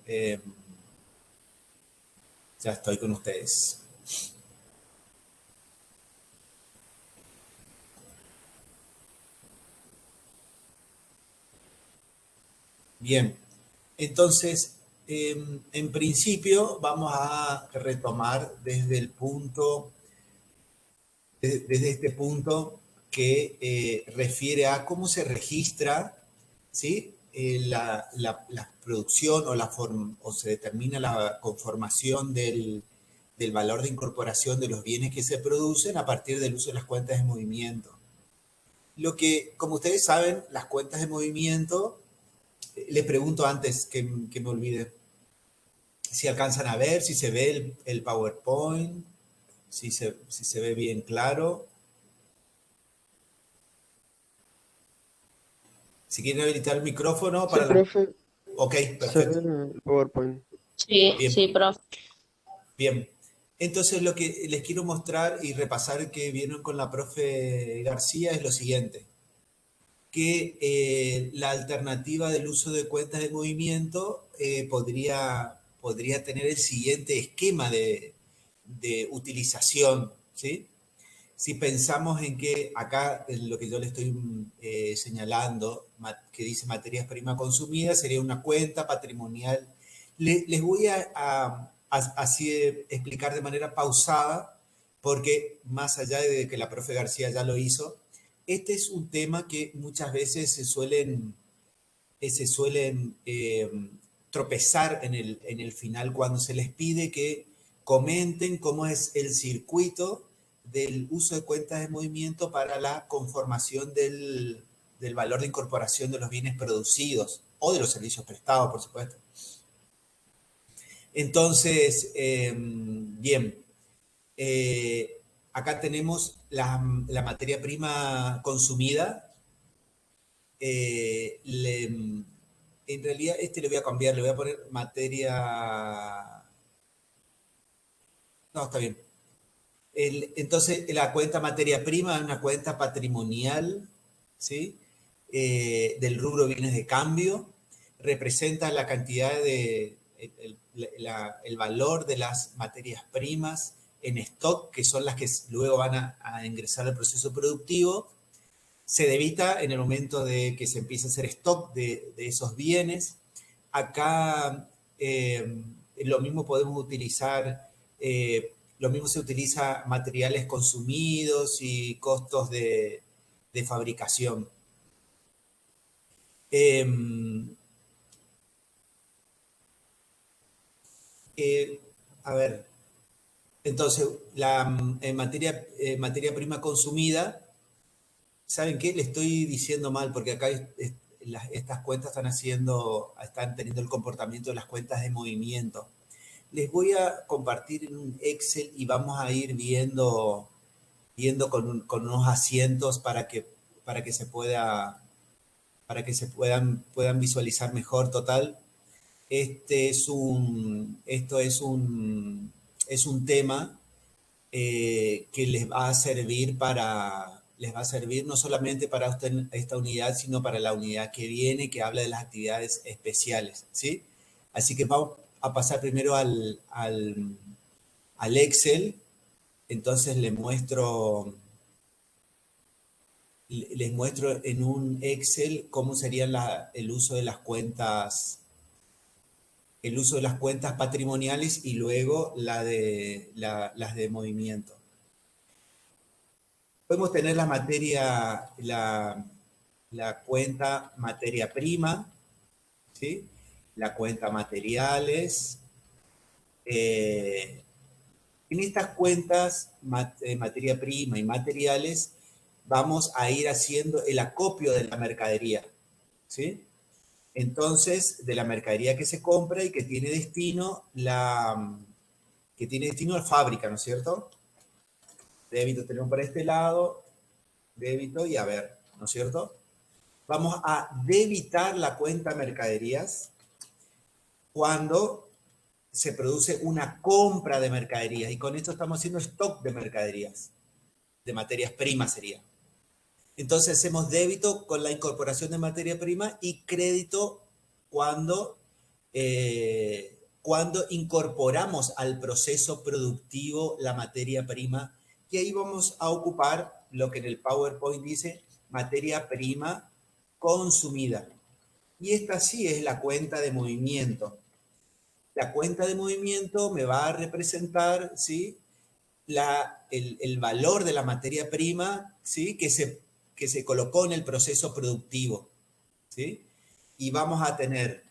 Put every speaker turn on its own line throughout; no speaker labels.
Eh, ya estoy con ustedes. Bien, entonces, en principio vamos a retomar desde este punto que refiere a cómo se registra, ¿sí? La producción o se determina la conformación del valor de incorporación de los bienes que se producen a partir del uso de las cuentas de movimiento. Lo que, como ustedes saben, las cuentas de movimiento, les pregunto antes que me olvide, si alcanzan a ver, si se ve el PowerPoint, si se ve bien claro. Si quieren habilitar el micrófono
Sí,
para la...
profe,
Ok,
se ve
perfecto.
el PowerPoint.
Sí,
Bien,
sí, profe.
bien. Entonces lo que les quiero mostrar y repasar que vieron con la profe García es lo siguiente, que la alternativa del uso de cuentas de movimiento podría tener el siguiente esquema de utilización, ¿sí? Si pensamos en que acá en lo que yo le estoy señalando, que dice materias primas consumidas, sería una cuenta patrimonial. Les voy así explicar de manera pausada, porque más allá de que la profe García ya lo hizo, este es un tema que muchas veces se suelen tropezar en el final cuando se les pide que comenten cómo es el circuito del uso de cuentas de movimiento para la conformación del valor de incorporación de los bienes producidos o de los servicios prestados, por supuesto. Entonces, bien, acá tenemos la materia prima consumida. En realidad, le voy a cambiar, le voy a poner materia... No, está bien. Entonces, la cuenta materia prima es una cuenta patrimonial, ¿sí? Del rubro bienes de cambio. Representa la cantidad el valor de las materias primas en stock, que son las que luego van a ingresar al proceso productivo. Se debita en el momento de que se empiece a hacer stock de esos bienes. Acá lo mismo podemos utilizar, lo mismo se utiliza materiales consumidos y costos de fabricación. Eh, a ver, entonces, en materia prima consumida, ¿saben qué? Le estoy diciendo mal porque acá estas cuentas están teniendo el comportamiento de las cuentas de movimiento. Les voy a compartir en un Excel y vamos a ir viendo con unos asientos para que se puedan visualizar mejor. Total, esto es un tema que les va a servir no solamente para esta unidad, sino para la unidad que viene, que habla de las actividades especiales, ¿sí? Así que vamos a pasar primero al Excel. Entonces les muestro en un Excel cómo sería el uso de las cuentas patrimoniales y luego las de movimiento. Podemos tener la cuenta materia prima, ¿sí? La cuenta materiales. En estas cuentas, materia prima y materiales, vamos a ir haciendo el acopio de la mercadería, ¿sí? Entonces, de la mercadería que se compra y que tiene destino a fábrica, ¿no es cierto? Débito tenemos por este lado, débito y haber, ¿no es cierto? Vamos a debitar la cuenta mercaderías cuando se produce una compra de mercaderías, y con esto estamos haciendo stock de mercaderías, de materias primas sería. Entonces hacemos débito con la incorporación de materia prima y crédito cuando cuando incorporamos al proceso productivo la materia prima, y ahí vamos a ocupar lo que en el PowerPoint dice materia prima consumida. Y esta sí es la cuenta de movimiento. La cuenta de movimiento me va a representar, ¿sí?, el valor de la materia prima, ¿sí?, que se colocó en el proceso productivo, ¿sí? Y vamos a tener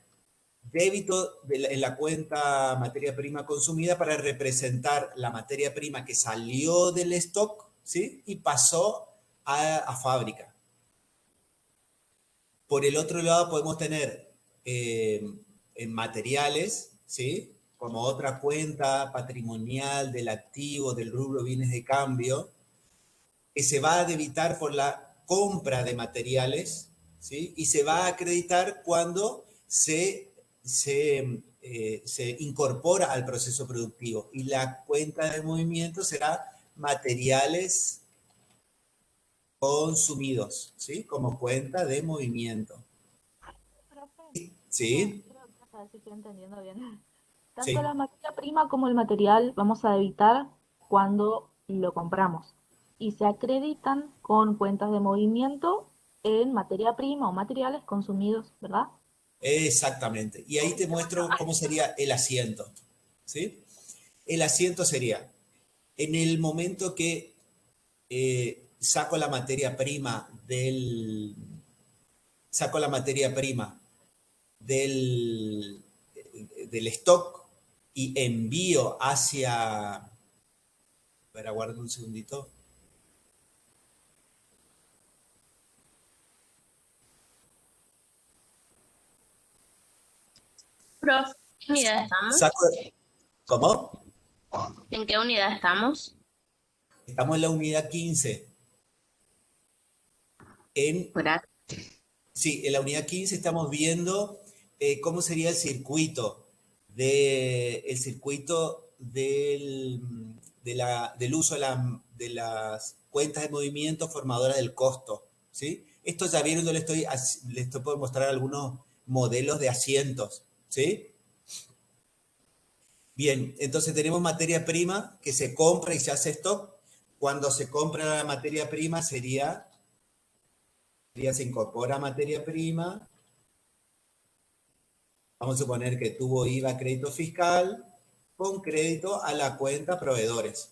débito en la cuenta materia prima consumida para representar la materia prima que salió del stock, ¿sí?, y pasó a fábrica. Por el otro lado podemos tener en materiales, ¿sí?, como otra cuenta patrimonial del activo del rubro bienes de cambio, que se va a debitar por la compra de materiales, ¿sí?, y se va a acreditar cuando se incorpora al proceso productivo. Y la cuenta de movimiento será materiales consumidos, ¿sí?, como cuenta de movimiento.
Profe,
¿Sí?
creo que a ver si estoy entendiendo bien. Tanto la
Sí,
materia prima como el material vamos a debitar cuando lo compramos y se acreditan con cuentas de movimiento en materia prima o materiales consumidos, ¿verdad?
exactamente. Y ahí te muestro cómo sería el asiento, ¿sí? El asiento sería, en el momento que saco la materia prima saco la materia prima del, del stock y envío hacia, a ver, aguardo un segundito.
Prof, ¿qué unidad estamos?
Saco, ¿cómo?
¿En qué unidad estamos?
Estamos en la unidad 15. En,
Gracias.
sí, en la unidad 15 estamos viendo cómo sería el circuito del uso de las cuentas de movimiento formadoras del costo, ¿sí? Esto ya vieron, yo les puedo mostrar algunos modelos de asientos, ¿sí? Bien, entonces tenemos materia prima que se compra y se hace stock. Cuando se compra la materia prima se incorpora materia prima. Vamos a suponer que tuvo IVA crédito fiscal con crédito a la cuenta proveedores,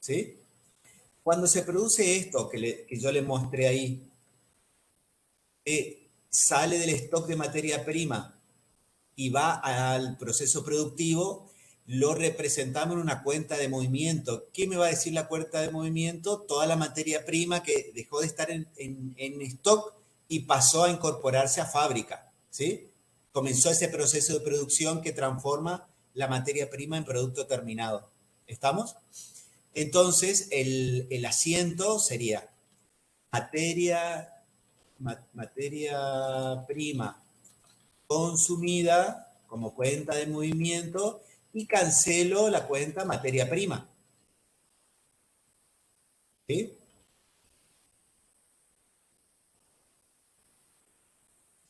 ¿sí? Cuando se produce esto que yo le mostré ahí, sale del stock de materia prima y va al proceso productivo, lo representamos en una cuenta de movimiento. ¿Qué me va a decir la cuenta de movimiento? Toda la materia prima que dejó de estar en stock y pasó a incorporarse a fábrica, ¿sí? Comenzó ese proceso de producción que transforma la materia prima en producto terminado. ¿Estamos? Entonces, el asiento sería materia, materia prima consumida como cuenta de movimiento y cancelo la cuenta materia prima. ¿Sí?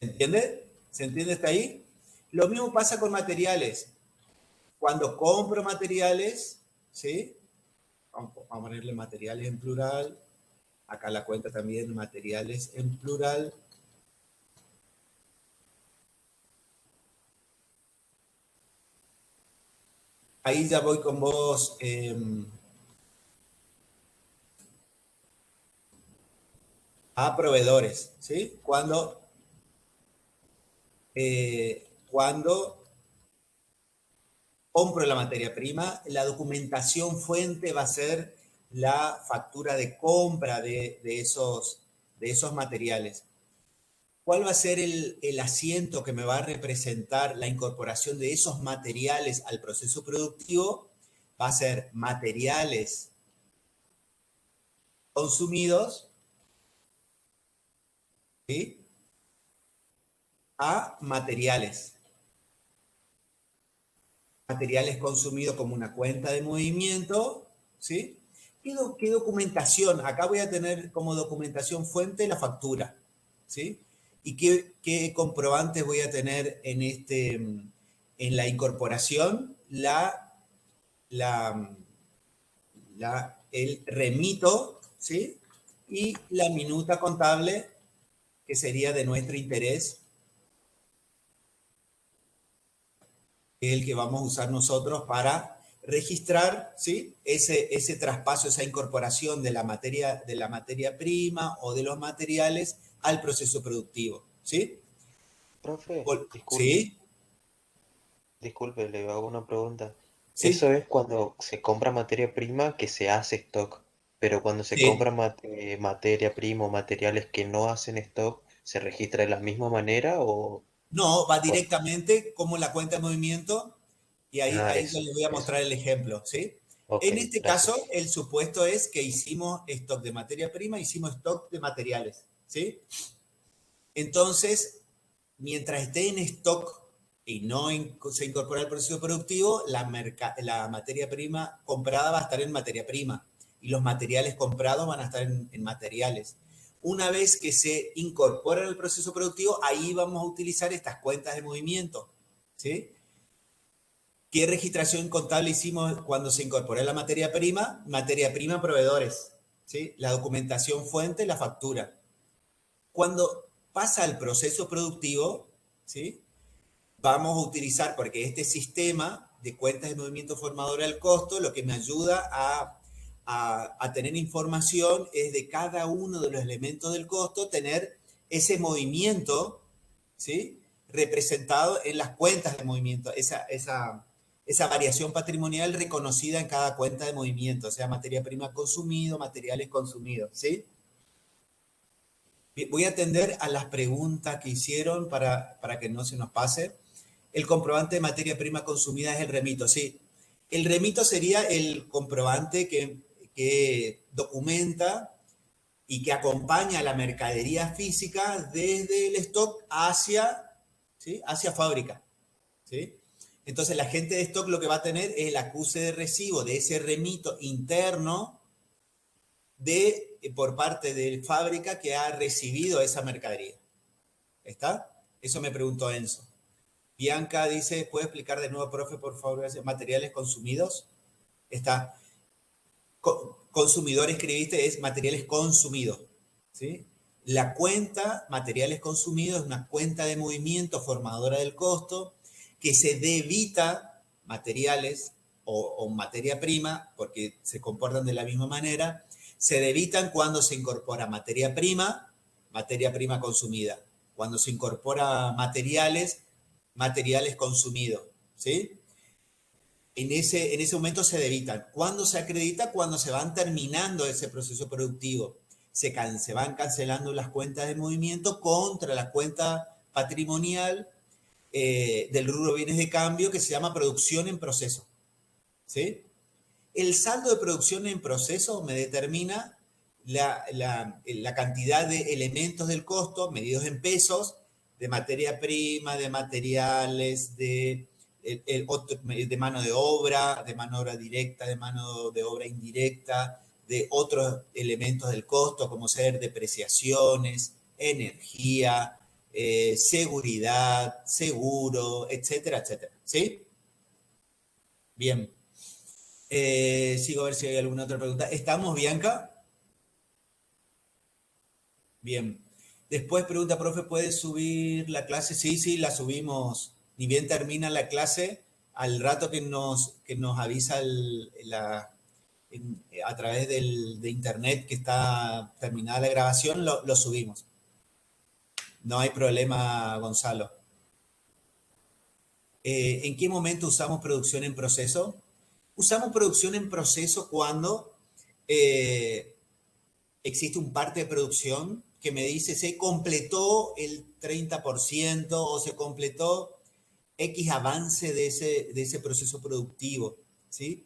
¿Se entiende? ¿Se entiende hasta ahí? Lo mismo pasa con materiales. Cuando compro materiales, ¿sí? Vamos a ponerle materiales en plural. Acá la cuenta también materiales en plural. Ahí ya voy con vos. A proveedores, ¿sí? Cuando compro la materia prima, la documentación fuente va a ser la factura de compra de esos materiales. ¿Cuál va a ser el asiento que me va a representar la incorporación de esos materiales al proceso productivo? Va a ser materiales consumidos, ¿sí?, a materiales. Materiales consumidos como una cuenta de movimiento, ¿sí? ¿Qué documentación? Acá voy a tener como documentación fuente la factura, ¿sí? ¿Y qué comprobantes voy a tener en la incorporación? El remito, ¿sí? Y la minuta contable, que sería de nuestro interés, que es el que vamos a usar nosotros para registrar, ¿sí? ese traspaso, esa incorporación de la materia prima o de los materiales al proceso productivo, ¿sí?
Profe,
¿Sí?
disculpe, le hago una pregunta.
¿Sí?
Eso es cuando se compra materia prima que se hace stock, pero cuando se
Sí.
compra materia prima o materiales que no hacen stock, ¿se registra de la misma manera o...?
No, va
o-
directamente como la cuenta de movimiento y ahí yo
Eso,
les voy a
eso.
mostrar el ejemplo, ¿sí?
Ok,
En este caso,
gracias.
el supuesto es que hicimos stock de materia prima, hicimos stock de materiales, ¿sí? Entonces, mientras esté en stock y no se incorpora al proceso productivo, la materia prima comprada va a estar en materia prima y los materiales comprados van a estar en materiales. Una vez que se incorpora al proceso productivo, ahí vamos a utilizar estas cuentas de movimiento, ¿sí? ¿Qué registración contable hicimos cuando se incorporó la materia prima? Materia prima proveedores, ¿sí? La documentación fuente, la factura. Cuando pasa al proceso productivo, ¿sí? Vamos a utilizar, porque este sistema de cuentas de movimiento formadora del costo, lo que me ayuda a tener información es de cada uno de los elementos del costo, tener ese movimiento, ¿sí? Representado en las cuentas de movimiento, esa variación patrimonial reconocida en cada cuenta de movimiento, o sea, materia prima consumido, materiales consumidos, ¿sí? Voy a atender a las preguntas que hicieron para que no se nos pase. El comprobante de materia prima consumida es el remito, sí. El remito sería el comprobante que documenta y que acompaña a la mercadería física desde el stock ¿sí? hacia fábrica, ¿sí? Entonces, la gente de stock lo que va a tener es el acuse de recibo de ese remito interno por parte de fábrica que ha recibido esa mercadería. ¿Está? Eso me preguntó Enzo. Bianca dice, ¿puede explicar de nuevo, profe, por favor? Materiales consumidos. Está. Consumidor escribiste es materiales consumidos. ¿Sí? La cuenta materiales consumidos es una cuenta de movimiento formadora del costo que se debita materiales o materia prima, porque se comportan de la misma manera, se debitan cuando se incorpora materia prima consumida. Cuando se incorpora materiales consumidos. ¿Sí? En ese momento se debitan. ¿Cuándo se acredita? Cuando se van terminando ese proceso productivo. Se van cancelando las cuentas de movimiento contra la cuenta patrimonial del rubro bienes de cambio que se llama producción en proceso. ¿Sí? El saldo de producción en proceso me determina la cantidad de elementos del costo medidos en pesos, de materia prima, de materiales, de mano de obra directa, de mano de obra indirecta, de otros elementos del costo, como ser depreciaciones, energía, seguridad, seguro, etcétera, etcétera. ¿Sí? Bien. Sigo a ver si hay alguna otra pregunta. ¿Estamos, Bianca? Bien. Después pregunta, profe, ¿puedes subir la clase? Sí, sí, la subimos. Ni bien termina la clase, al rato que nos avisa a través de internet que está terminada la grabación, lo subimos. No hay problema, Gonzalo. ¿En qué momento usamos producción en proceso? Usamos producción en proceso cuando existe un parte de producción que me dice se completó el 30% o se completó X avance de ese proceso productivo, ¿sí?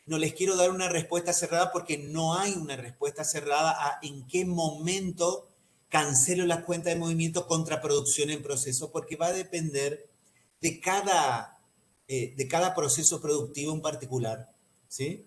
No les quiero dar una respuesta cerrada porque no hay una respuesta cerrada a en qué momento cancelo la cuenta de movimiento contra producción en proceso, porque va a depender de cada proceso productivo en particular, ¿sí?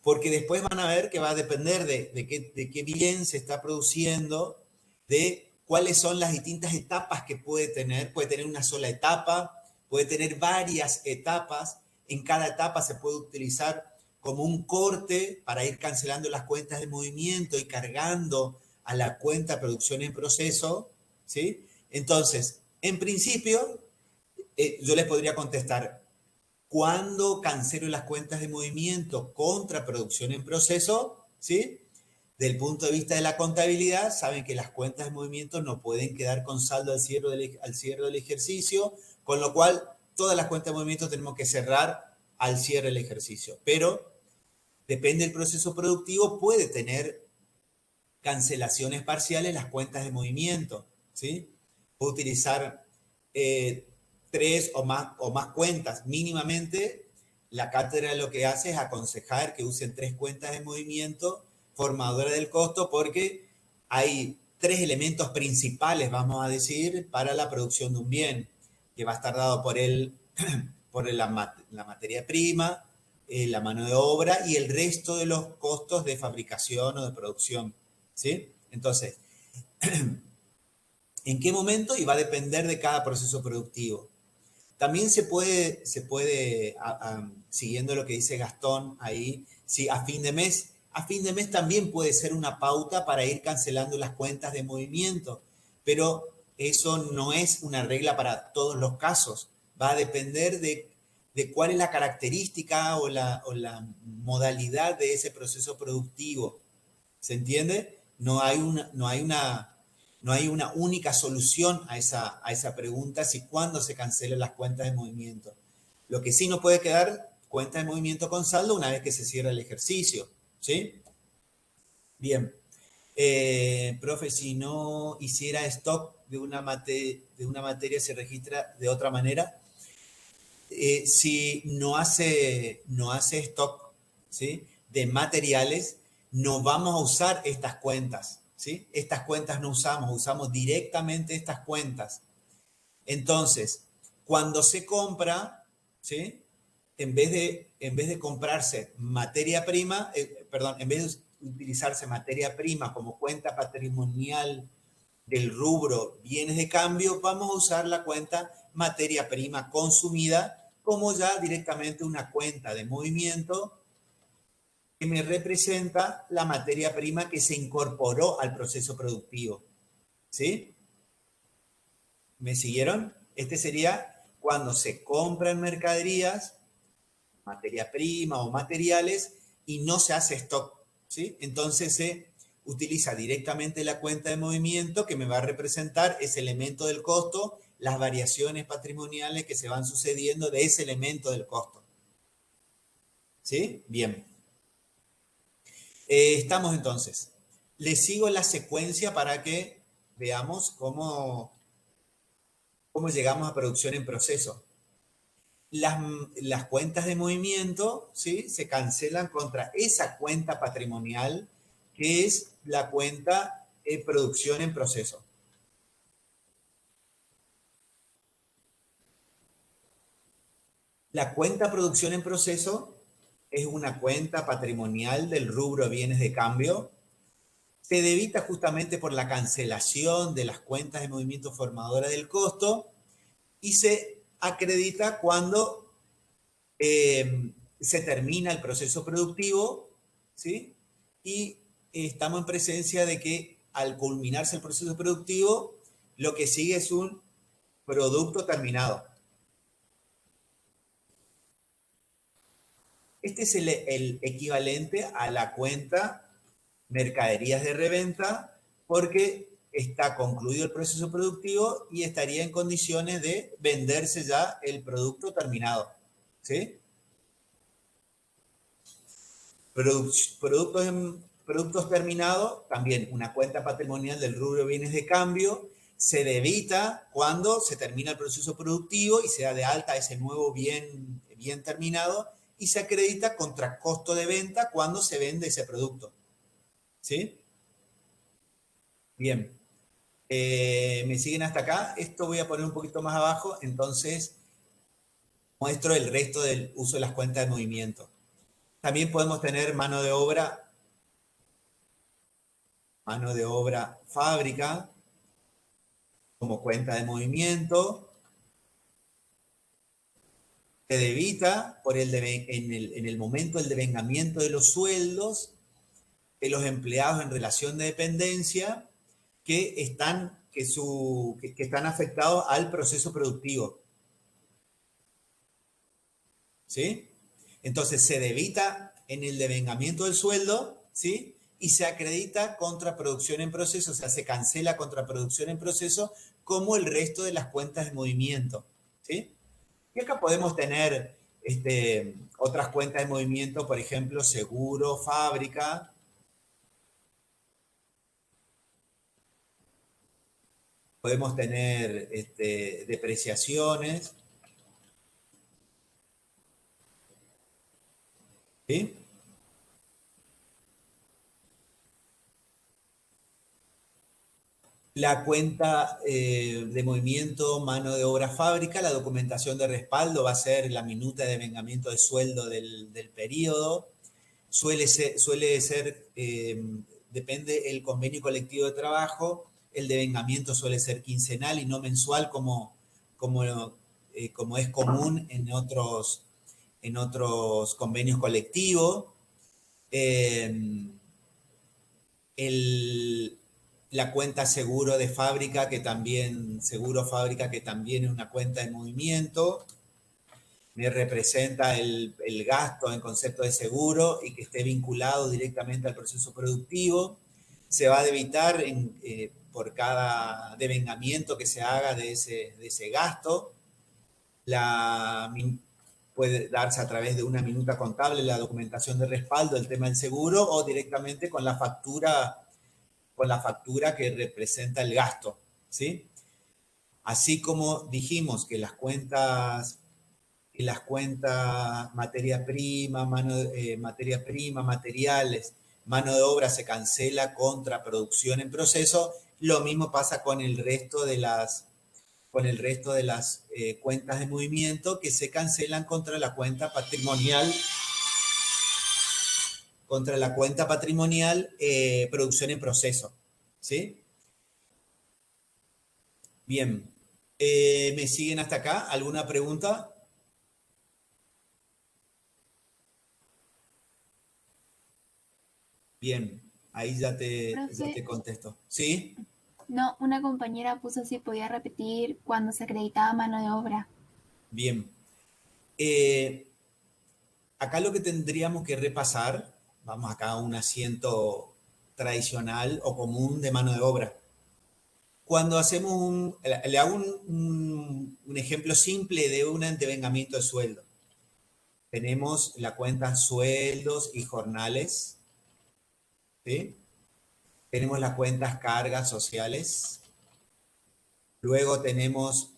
Porque después van a ver que va a depender de qué bien se está produciendo, de cuáles son las distintas etapas que puede tener. Puede tener una sola etapa, puede tener varias etapas. En cada etapa se puede utilizar como un corte para ir cancelando las cuentas de movimiento y cargando a la cuenta producción en proceso, ¿sí? Entonces, en principio, yo les podría contestar, ¿cuándo cancelo las cuentas de movimiento contra producción en proceso? ¿Sí? Del punto de vista de la contabilidad, saben que las cuentas de movimiento no pueden quedar con saldo al cierre del ejercicio, con lo cual todas las cuentas de movimiento tenemos que cerrar al cierre del ejercicio. Pero depende del proceso productivo, puede tener cancelaciones parciales las cuentas de movimiento, ¿sí? Puede utilizar 3 o más cuentas. Mínimamente, la cátedra lo que hace es aconsejar que usen 3 cuentas de movimiento formadoras del costo, porque hay 3 elementos principales, vamos a decir, para la producción de un bien, que va a estar dado por la materia prima, la mano de obra y el resto de los costos de fabricación o de producción, ¿sí? Entonces, ¿en qué momento? Y va a depender de cada proceso productivo. También se puede siguiendo lo que dice Gastón ahí, si a fin de mes también puede ser una pauta para ir cancelando las cuentas de movimiento, pero eso no es una regla para todos los casos. Va a depender de cuál es la característica o la modalidad de ese proceso productivo. ¿Se entiende? No hay una única solución a esa pregunta, si cuándo se cancelan las cuentas de movimiento. Lo que sí no puede quedar cuenta de movimiento con saldo una vez que se cierra el ejercicio, ¿sí? Bien. Profe, si no hiciera stock de una materia, ¿se registra de otra manera? Si no hace stock, ¿sí?, de materiales, no vamos a usar estas cuentas, ¿sí? Estas cuentas no usamos directamente estas cuentas. Entonces, cuando se compra, ¿sí?, en vez de comprarse materia prima, en vez de utilizarse materia prima como cuenta patrimonial del rubro bienes de cambio, vamos a usar la cuenta materia prima consumida como ya directamente una cuenta de movimiento que me representa la materia prima que se incorporó al proceso productivo. ¿Sí? ¿Me siguieron? Este sería cuando se compran mercaderías, materia prima o materiales, y no se hace stock, ¿sí? Entonces se utiliza directamente la cuenta de movimiento que me va a representar ese elemento del costo, las variaciones patrimoniales que se van sucediendo de ese elemento del costo. ¿Sí? Bien. Estamos entonces. Les sigo la secuencia para que veamos cómo llegamos a producción en proceso. Las cuentas de movimiento, ¿sí?, se cancelan contra esa cuenta patrimonial que es la cuenta de producción en proceso. La cuenta producción en proceso es una cuenta patrimonial del rubro bienes de cambio. Se debita justamente por la cancelación de las cuentas de movimiento formadora del costo y se acredita cuando se termina el proceso productivo, ¿sí? Y estamos en presencia de que al culminarse el proceso productivo, lo que sigue es un producto terminado. Este es el equivalente a la cuenta mercaderías de reventa, porque está concluido el proceso productivo y estaría en condiciones de venderse ya el producto terminado. ¿Sí? Productos terminados, también una cuenta patrimonial del rubro bienes de cambio, se debita cuando se termina el proceso productivo y se da de alta ese nuevo bien terminado y se acredita contra costo de venta cuando se vende ese producto. ¿Sí? Bien. ¿Me siguen hasta acá? Esto voy a poner un poquito más abajo, entonces muestro el resto del uso de las cuentas de movimiento. También podemos tener mano de obra fábrica, como cuenta de movimiento. Se debita en el momento del devengamiento de los sueldos de los empleados en relación de dependencia que están afectados al proceso productivo. ¿Sí? Entonces se debita en el devengamiento del sueldo, ¿sí? Y se acredita contraproducción en proceso, o sea, se cancela contraproducción en proceso como el resto de las cuentas de movimiento, ¿sí? Y acá podemos tener otras cuentas de movimiento, por ejemplo, seguro, fábrica. Podemos tener depreciaciones. ¿Sí? La cuenta de movimiento, mano de obra, fábrica, la documentación de respaldo va a ser la minuta de devengamiento de sueldo del periodo. Suele ser depende el convenio colectivo de trabajo, el devengamiento suele ser quincenal y no mensual como es común en otros convenios colectivos. La cuenta seguro de fábrica, seguro fábrica, que también es una cuenta de movimiento, me representa el gasto en concepto de seguro y que esté vinculado directamente al proceso productivo. Se va a debitar por cada devengamiento que se haga de ese gasto. Puede darse a través de una minuta contable la documentación de respaldo del tema del seguro o directamente con la factura que representa el gasto, ¿sí? Así como dijimos que las cuentas materia prima, materiales, mano de obra se cancela contra producción en proceso, lo mismo pasa con el resto de las cuentas de movimiento que se cancelan contra la cuenta patrimonial producción en proceso, ¿sí? Bien. ¿Me siguen hasta acá? ¿Alguna pregunta? Bien, ahí ya te contesto. ¿Sí?
No, una compañera puso si podía repetir cuando se acreditaba mano de obra.
Bien. Acá lo que tendríamos que repasar, vamos acá a un asiento tradicional o común de mano de obra. Cuando hacemos le hago un ejemplo simple de un devengamiento de sueldo. Tenemos la cuenta sueldos y jornales, ¿sí? Tenemos las cuentas cargas sociales. Luego tenemos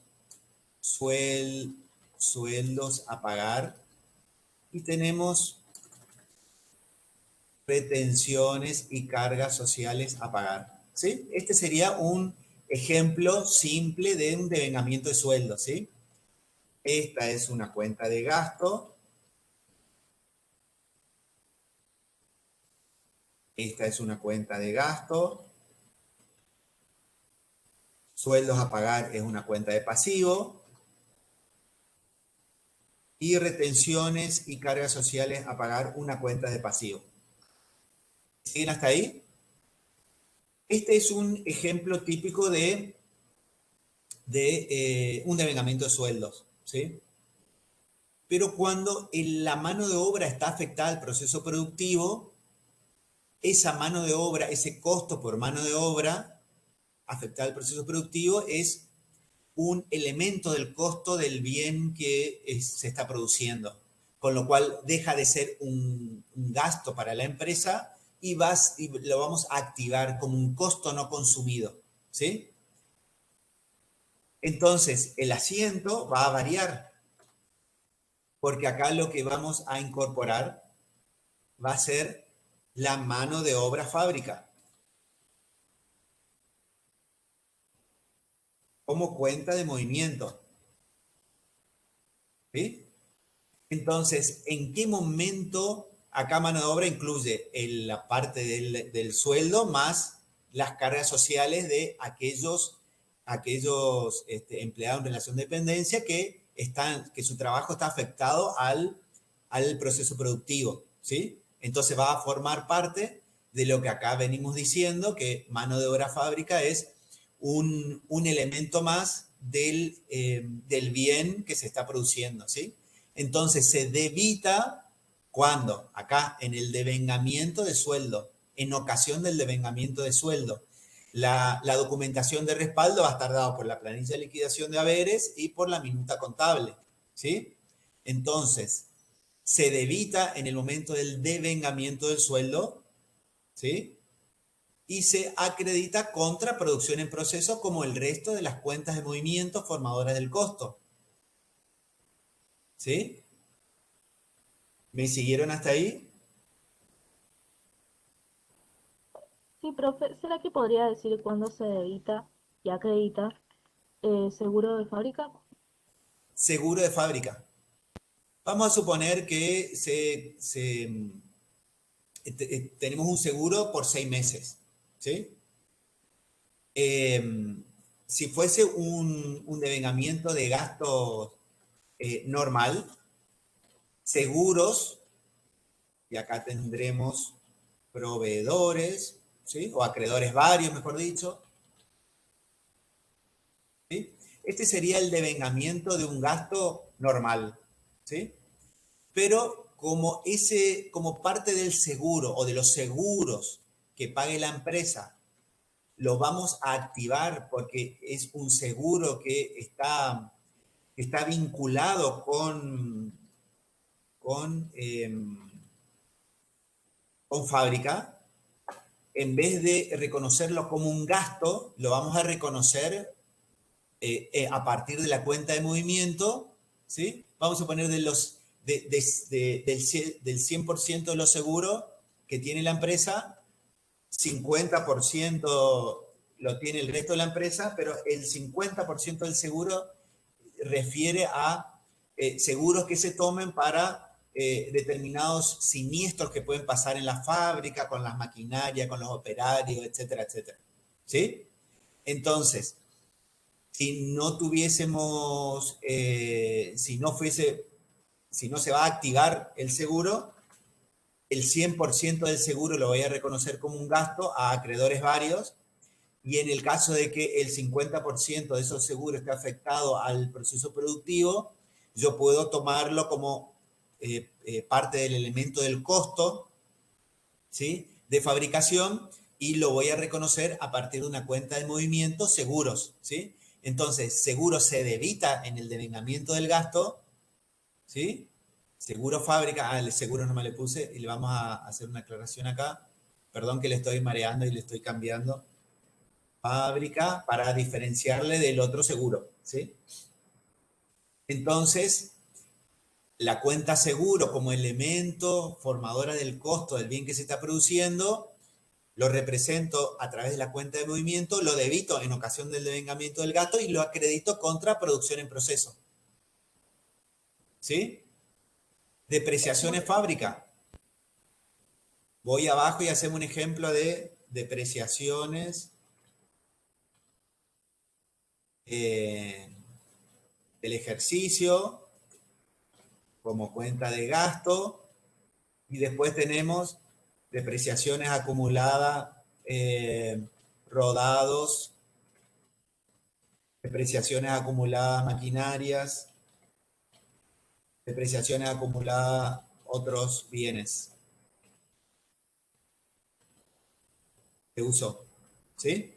sueldos a pagar. Y tenemos retenciones y cargas sociales a pagar, ¿sí? Este sería un ejemplo simple de un devengamiento de sueldo, ¿sí? Esta es una cuenta de gasto. Esta es una cuenta de gasto. Sueldos a pagar es una cuenta de pasivo. Y retenciones y cargas sociales a pagar una cuenta de pasivo. ¿Siguen hasta ahí? Este es un ejemplo típico de un devengamiento de sueldos, ¿sí? Pero cuando la mano de obra está afectada al proceso productivo, esa mano de obra, ese costo por mano de obra afectada al proceso productivo es un elemento del costo del bien que se está produciendo, con lo cual deja de ser un gasto para la empresa y lo vamos a activar como un costo no consumido, ¿sí? Entonces, el asiento va a variar, porque acá lo que vamos a incorporar va a ser la mano de obra fábrica como cuenta de movimiento, ¿sí? Entonces, ¿en qué momento acá mano de obra incluye la parte del sueldo más las cargas sociales de aquellos aquellos empleados en relación de dependencia que su trabajo está afectado al proceso productivo, ¿sí? Entonces va a formar parte de lo que acá venimos diciendo, que mano de obra fábrica es un elemento más del bien que se está produciendo, ¿sí? Entonces se debita cuando, acá en el devengamiento de sueldo, en ocasión del devengamiento de sueldo. La documentación de respaldo va a estar dada por la planilla de liquidación de haberes y por la minuta contable, ¿sí? Entonces, se debita en el momento del devengamiento del sueldo, ¿sí? Y se acredita contra producción en proceso como el resto de las cuentas de movimiento formadoras del costo, ¿sí? ¿Me siguieron hasta ahí?
Sí, profe, ¿será que podría decir cuándo se debita y acredita seguro de fábrica?
Seguro de fábrica. Vamos a suponer que tenemos un seguro por 6 meses, ¿sí? Si fuese un devengamiento de gastos normal, seguros, y acá tendremos proveedores, ¿sí? O acreedores varios, mejor dicho, ¿sí? Este sería el devengamiento de un gasto normal, ¿sí? Pero como parte del seguro o de los seguros que pague la empresa, lo vamos a activar porque es un seguro que está vinculado con fábrica. En vez de reconocerlo como un gasto, lo vamos a reconocer a partir de la cuenta de movimiento, ¿sí? Vamos a poner del 100% de los seguros que tiene la empresa, 50% lo tiene el resto de la empresa, pero el 50% del seguro refiere a seguros que se tomen para determinados siniestros que pueden pasar en la fábrica, con las maquinarias, con los operarios, etcétera, etcétera. ¿Sí? Entonces, si no tuviésemos, si no se va a activar el seguro, el 100% del seguro lo voy a reconocer como un gasto a acreedores varios, y en el caso de que el 50% de esos seguros esté afectado al proceso productivo, yo puedo tomarlo como parte del elemento del costo, ¿sí? De fabricación, y lo voy a reconocer a partir de una cuenta de movimiento seguros, ¿sí? Entonces, seguro se debita en el devengamiento del gasto, ¿sí? Seguro fábrica, el seguro no me le puse, y le vamos a hacer una aclaración acá. Perdón que le estoy mareando y le estoy cambiando. Fábrica para diferenciarle del otro seguro, ¿sí? Entonces, la cuenta seguro como elemento formadora del costo del bien que se está produciendo, lo represento a través de la cuenta de movimiento, lo debito en ocasión del devengamiento del gasto y lo acredito contra producción en proceso, ¿sí? Depreciaciones fábrica. Voy abajo y hacemos un ejemplo de depreciaciones del ejercicio como cuenta de gasto, y después tenemos depreciaciones acumuladas, rodados, depreciaciones acumuladas maquinarias, depreciaciones acumuladas otros bienes de uso, ¿sí?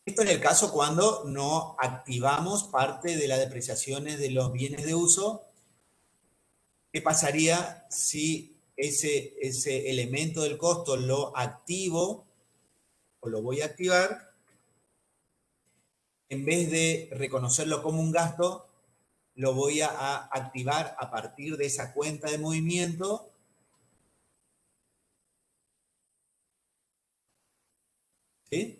Esto en el caso cuando no activamos parte de las depreciaciones de los bienes de uso. ¿Qué pasaría si ese elemento del costo lo activo o lo voy a activar? En vez de reconocerlo como un gasto, lo voy a activar a partir de esa cuenta de movimiento. ¿Sí?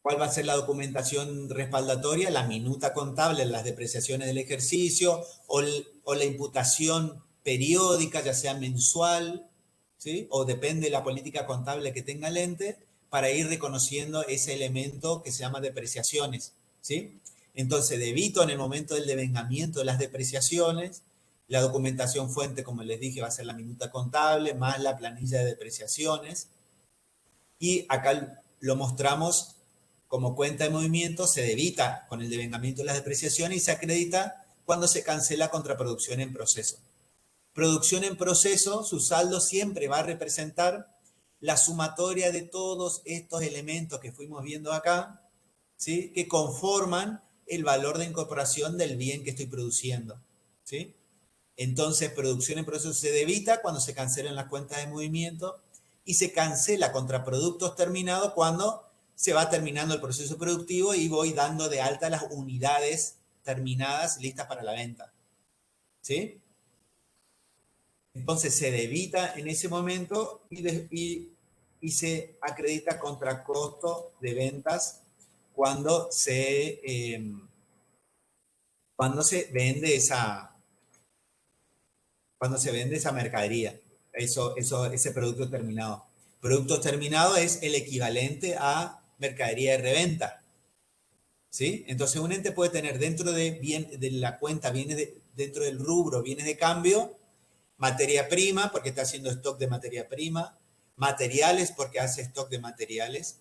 ¿Cuál va a ser la documentación respaldatoria? La minuta contable, las depreciaciones del ejercicio o la imputación periódica, ya sea mensual, ¿sí? O depende de la política contable que tenga el ente, para ir reconociendo ese elemento que se llama depreciaciones, ¿sí? Entonces, debito en el momento del devengamiento de las depreciaciones, la documentación fuente, como les dije, va a ser la minuta contable más la planilla de depreciaciones. Y acá lo mostramos como cuenta de movimiento, se debita con el devengamiento de las depreciaciones y se acredita cuando se cancela contraproducción en proceso. Producción en proceso, su saldo siempre va a representar la sumatoria de todos estos elementos que fuimos viendo acá, ¿sí? Que conforman el valor de incorporación del bien que estoy produciendo, ¿sí? Entonces, producción en proceso se debita cuando se cancelan las cuentas de movimiento y se cancela contra productos terminados cuando se va terminando el proceso productivo y voy dando de alta las unidades terminadas listas para la venta, ¿sí? Entonces se debita en ese momento y se acredita contra costo de ventas cuando se vende esa mercadería, ese producto terminado. Producto terminado es el equivalente a mercadería de reventa, ¿sí? Entonces un ente puede tener dentro de la cuenta, dentro del rubro bienes de cambio, materia prima, porque está haciendo stock de materia prima, materiales, porque hace stock de materiales,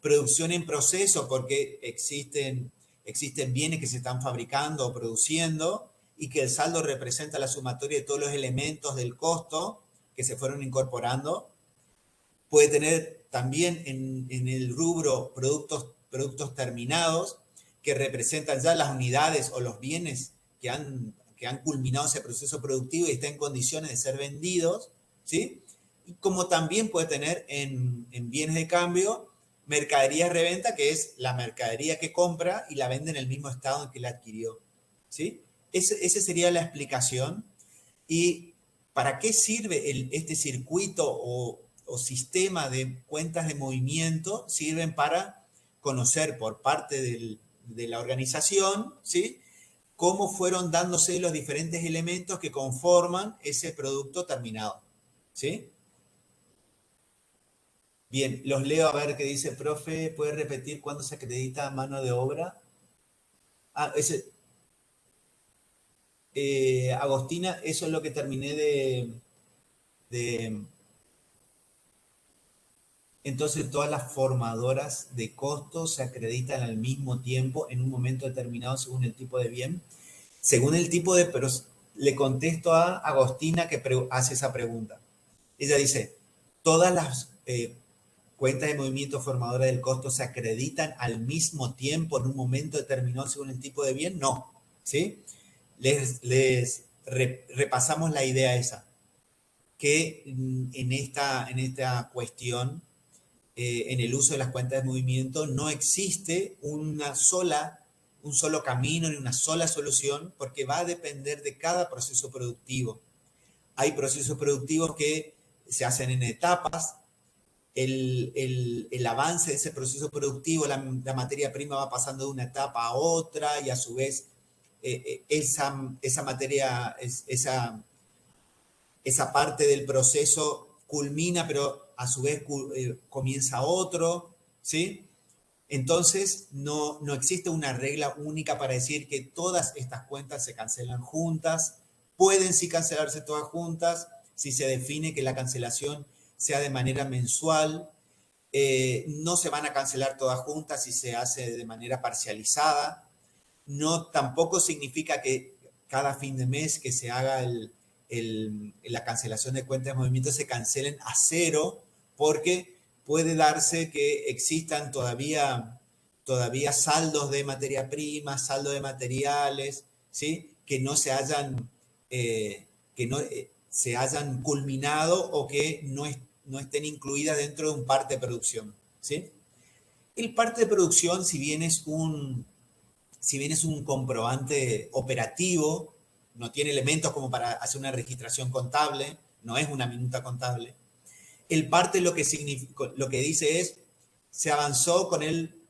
producción en proceso, porque existen bienes que se están fabricando o produciendo y que el saldo representa la sumatoria de todos los elementos del costo que se fueron incorporando. Puede tener también en el rubro productos terminados, que representan ya las unidades o los bienes que han culminado ese proceso productivo y están en condiciones de ser vendidos, ¿sí? Y como también puede tener en bienes de cambio, mercadería de reventa, que es la mercadería que compra y la vende en el mismo estado en que la adquirió, ¿sí? Esa sería la explicación. ¿Y para qué sirve este circuito o sistema de cuentas de movimiento? Sirven para conocer por parte de la organización, ¿sí? Cómo fueron dándose los diferentes elementos que conforman ese producto terminado, ¿sí? Bien, los leo a ver qué dice, profe. ¿Puede repetir cuándo se acredita mano de obra? Agostina, eso es lo que terminé de... Entonces, todas las formadoras de costos se acreditan al mismo tiempo en un momento determinado según el tipo de bien. Según el tipo de... Pero le contesto a Agostina que hace esa pregunta. Ella dice, todas las cuentas de movimiento formadoras del costo se acreditan al mismo tiempo en un momento determinado según el tipo de bien. No, ¿sí? Repasamos la idea esa, que en esta cuestión, en el uso de las cuentas de movimiento, no existe un solo camino ni una sola solución, porque va a depender de cada proceso productivo. Hay procesos productivos que se hacen en etapas. El avance de ese proceso productivo, la materia prima va pasando de una etapa a otra y a su vez esa materia, esa parte del proceso culmina, pero a su vez comienza otro, ¿sí? Entonces, no existe una regla única para decir que todas estas cuentas se cancelan juntas. Pueden sí cancelarse todas juntas si se define que la cancelación sea de manera mensual. No se van a cancelar todas juntas si se hace de manera parcializada. No, tampoco significa que cada fin de mes que se haga la cancelación de cuentas de movimiento se cancelen a cero, porque puede darse que existan todavía saldos de materia prima, saldos de materiales, ¿sí? Que no se hayan, se hayan culminado o que no estén incluidas dentro de un parte de producción, ¿sí? El parte de producción, si bien es un comprobante operativo, no tiene elementos como para hacer una registración contable, no es una minuta contable. El parte lo que dice es, se avanzó con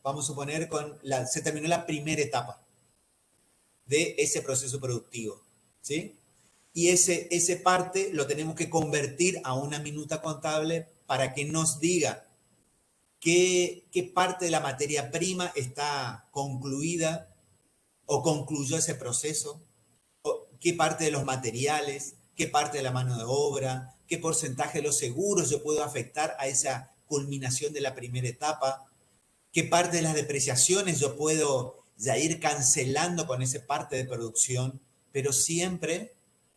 vamos a suponer, se terminó la primera etapa de ese proceso productivo, ¿sí? Y ese parte lo tenemos que convertir a una minuta contable para que nos diga qué parte de la materia prima está concluida o concluyó ese proceso, o qué parte de los materiales, qué parte de la mano de obra, qué porcentaje de los seguros yo puedo afectar a esa culminación de la primera etapa, qué parte de las depreciaciones yo puedo ya ir cancelando con esa parte de producción, pero siempre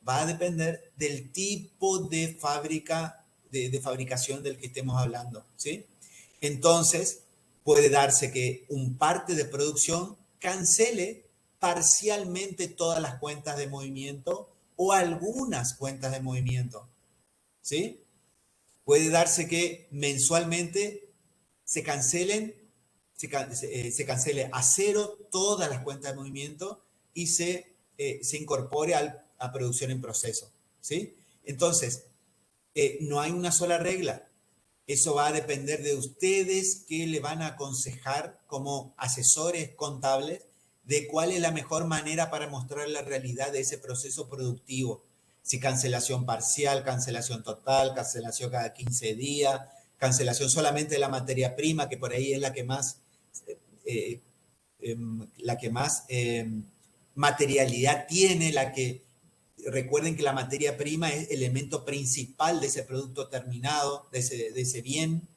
va a depender del tipo de fábrica, de fabricación del que estemos hablando, ¿sí? Entonces, puede darse que un parte de producción cancele parcialmente todas las cuentas de movimiento o algunas cuentas de movimiento, ¿sí? Puede darse que mensualmente se cancele a cero todas las cuentas de movimiento y se incorpore a producción en proceso, ¿sí? Entonces, no hay una sola regla. Eso va a depender de ustedes que le van a aconsejar como asesores contables de cuál es la mejor manera para mostrar la realidad de ese proceso productivo. Si cancelación parcial, cancelación total, cancelación cada 15 días, cancelación solamente de la materia prima, que por ahí es la que más materialidad tiene, recuerden que la materia prima es el elemento principal de ese producto terminado, de ese bien.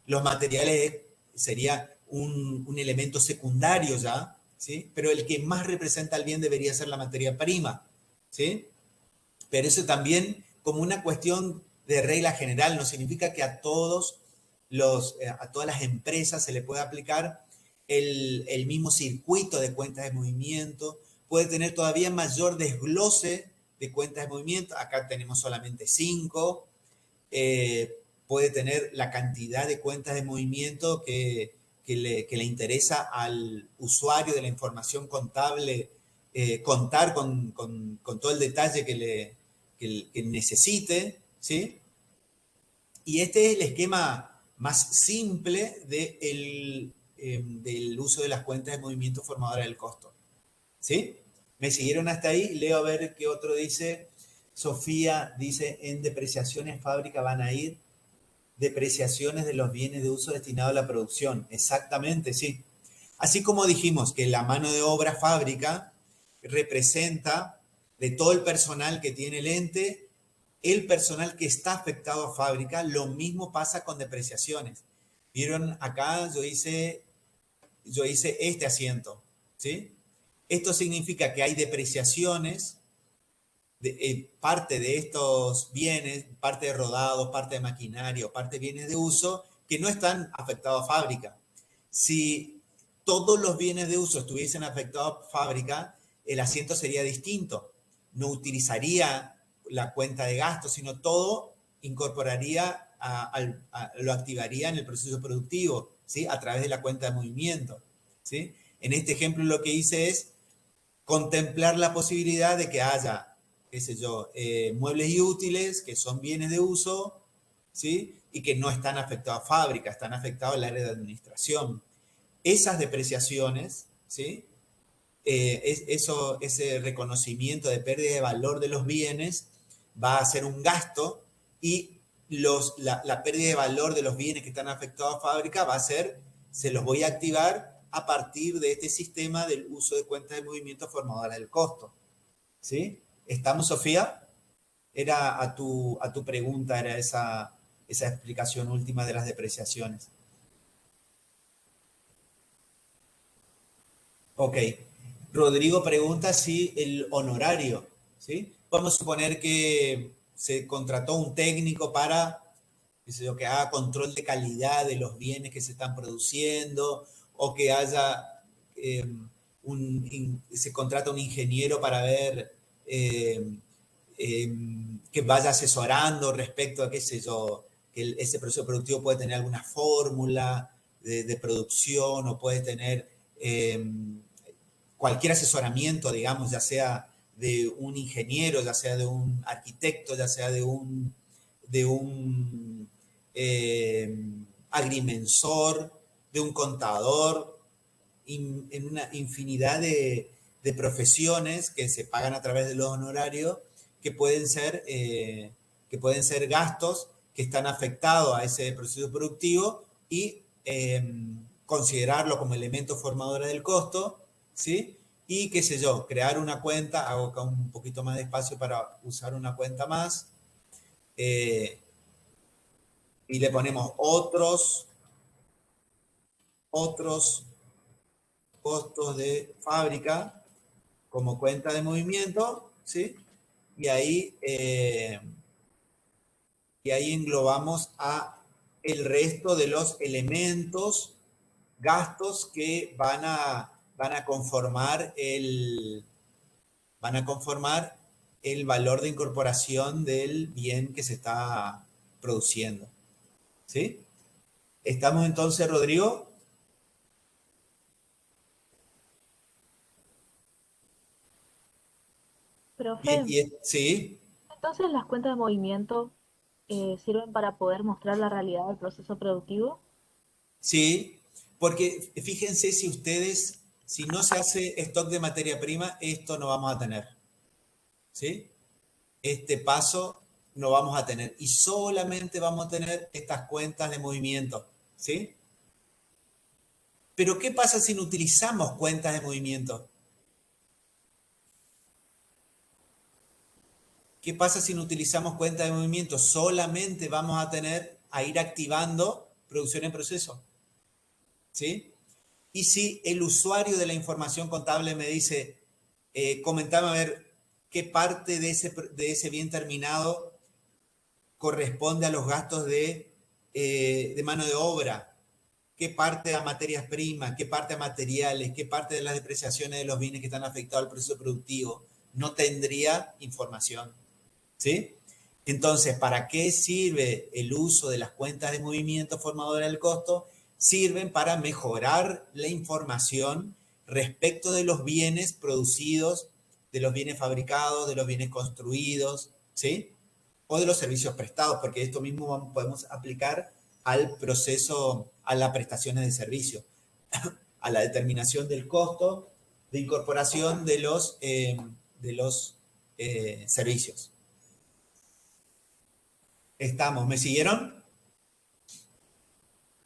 Los materiales sería un elemento secundario ya, ¿sí? Pero el que más representa el bien debería ser la materia prima, ¿sí? Pero eso también, como una cuestión de regla general, no significa que a todas las empresas se le pueda aplicar el mismo circuito de cuentas de movimiento. Puede tener todavía mayor desglose de cuentas de movimiento. Acá tenemos solamente 5. Puede tener la cantidad de cuentas de movimiento que le interesa al usuario de la información contable, contar con todo el detalle que necesite, ¿sí? Y este es el esquema más simple del uso de las cuentas de movimiento formadoras del costo, ¿sí? ¿Me siguieron hasta ahí? Leo a ver qué otro dice. Sofía dice, en depreciaciones fábrica van a ir depreciaciones de los bienes de uso destinados a la producción. Exactamente, sí. Así como dijimos que la mano de obra fábrica representa de todo el personal que tiene el ente, el personal que está afectado a fábrica, lo mismo pasa con depreciaciones. Vieron acá, yo hice este asiento, ¿sí? Esto significa que hay depreciaciones, parte de estos bienes, parte de rodados, parte de maquinaria, parte de bienes de uso, que no están afectados a fábrica. Si todos los bienes de uso estuviesen afectados a fábrica, el asiento sería distinto. No utilizaría la cuenta de gastos, sino todo incorporaría, lo activaría en el proceso productivo, ¿sí? A través de la cuenta de movimiento, ¿sí? En este ejemplo lo que hice es contemplar la posibilidad de que haya, qué sé yo, muebles y útiles que son bienes de uso, ¿sí? Y que no están afectados a fábrica, están afectados al área de administración. Esas depreciaciones, ¿sí? Ese reconocimiento de pérdida de valor de los bienes va a ser un gasto y la pérdida de valor de los bienes que están afectados a fábrica va a ser, se los voy a activar a partir de este sistema del uso de cuentas de movimiento formadoras del costo, ¿sí? ¿Estamos, Sofía? Era a tu pregunta, era esa explicación última de las depreciaciones. Ok. Rodrigo pregunta si el honorario, ¿sí? Vamos a suponer que se contrató un técnico para que haga control de calidad de los bienes que se están produciendo, o que haya se contrata un ingeniero para ver que vaya asesorando respecto a, qué sé yo, que ese proceso productivo puede tener alguna fórmula de producción o puede tener cualquier asesoramiento, digamos, ya sea de un ingeniero, ya sea de un arquitecto, ya sea de un agrimensor, de un contador, en una infinidad de profesiones que se pagan a través de los honorarios, que pueden ser gastos que están afectados a ese proceso productivo y considerarlo como elemento formador del costo, ¿sí? Y qué sé yo, crear una cuenta, hago acá un poquito más de espacio para usar una cuenta más, y le ponemos otros costos de fábrica como cuenta de movimiento, ¿sí? Y ahí englobamos a el resto de los elementos, gastos que van a conformar el valor de incorporación del bien que se está produciendo. ¿Sí? ¿Estamos entonces, Rodrigo?
Profe,
Sí,
entonces las cuentas de movimiento sirven para poder mostrar la realidad del proceso productivo.
sí, porque fíjense si no se hace stock de materia prima, esto no vamos a tener. ¿Sí? Este paso no vamos a tener y solamente vamos a tener estas cuentas de movimiento, ¿sí? Pero ¿qué pasa si no utilizamos cuentas de movimiento? ¿Qué pasa si no utilizamos cuentas de movimiento? Solamente vamos a ir activando producción en proceso, ¿sí? Y si el usuario de la información contable me dice, comentame a ver qué parte de ese bien terminado corresponde a los gastos de mano de obra, qué parte a materias primas, qué parte a materiales, qué parte de las depreciaciones de los bienes que están afectados al proceso productivo, no tendría información. ¿Sí? Entonces, ¿para qué sirve el uso de las cuentas de movimiento formadoras del costo? Sirven para mejorar la información respecto de los bienes producidos, de los bienes fabricados, de los bienes construidos, ¿sí? O de los servicios prestados, porque esto mismo podemos aplicar al proceso, a las prestaciones de servicio, a la determinación del costo de incorporación de los servicios. Estamos, ¿me siguieron?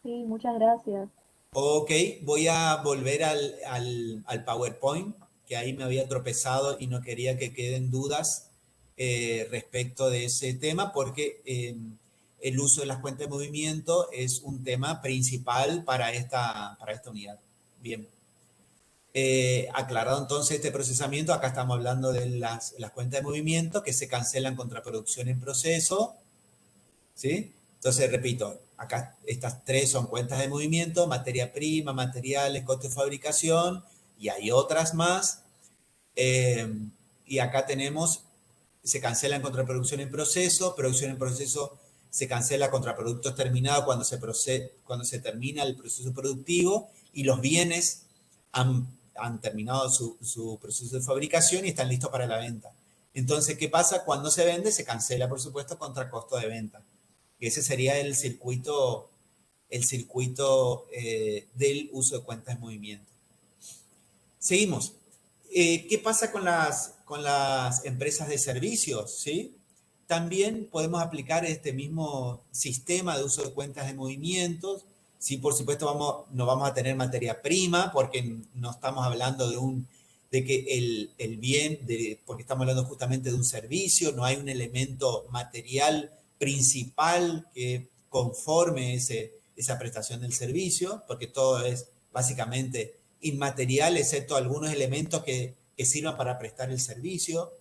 Sí, muchas gracias.
Ok, voy a volver al PowerPoint, que ahí me había tropezado y no quería que queden dudas respecto de ese tema, porque el uso de las cuentas de movimiento es un tema principal para esta unidad. Bien. Aclarado entonces este procesamiento, acá estamos hablando de las cuentas de movimiento que se cancelan contra producción en proceso, ¿sí? Entonces, repito, acá estas tres son cuentas de movimiento, materia prima, materiales, costo de fabricación, y hay otras más. Y acá tenemos, se cancelan contra producción en proceso se cancela contra productos terminados cuando se termina el proceso productivo y los bienes han terminado su proceso de fabricación y están listos para la venta. Entonces, ¿qué pasa? Cuando se vende, se cancela, por supuesto, contra costo de venta. Ese sería el circuito del uso de cuentas de movimiento. Seguimos. ¿Qué pasa con las empresas de servicios? ¿Sí? También podemos aplicar este mismo sistema de uso de cuentas de movimientos. Sí, por supuesto, no vamos a tener materia prima porque no estamos hablando de que el bien, porque estamos hablando justamente de un servicio, no hay un elemento material principal que conforme esa prestación del servicio, porque todo es básicamente inmaterial, excepto algunos elementos que sirvan para prestar el servicio.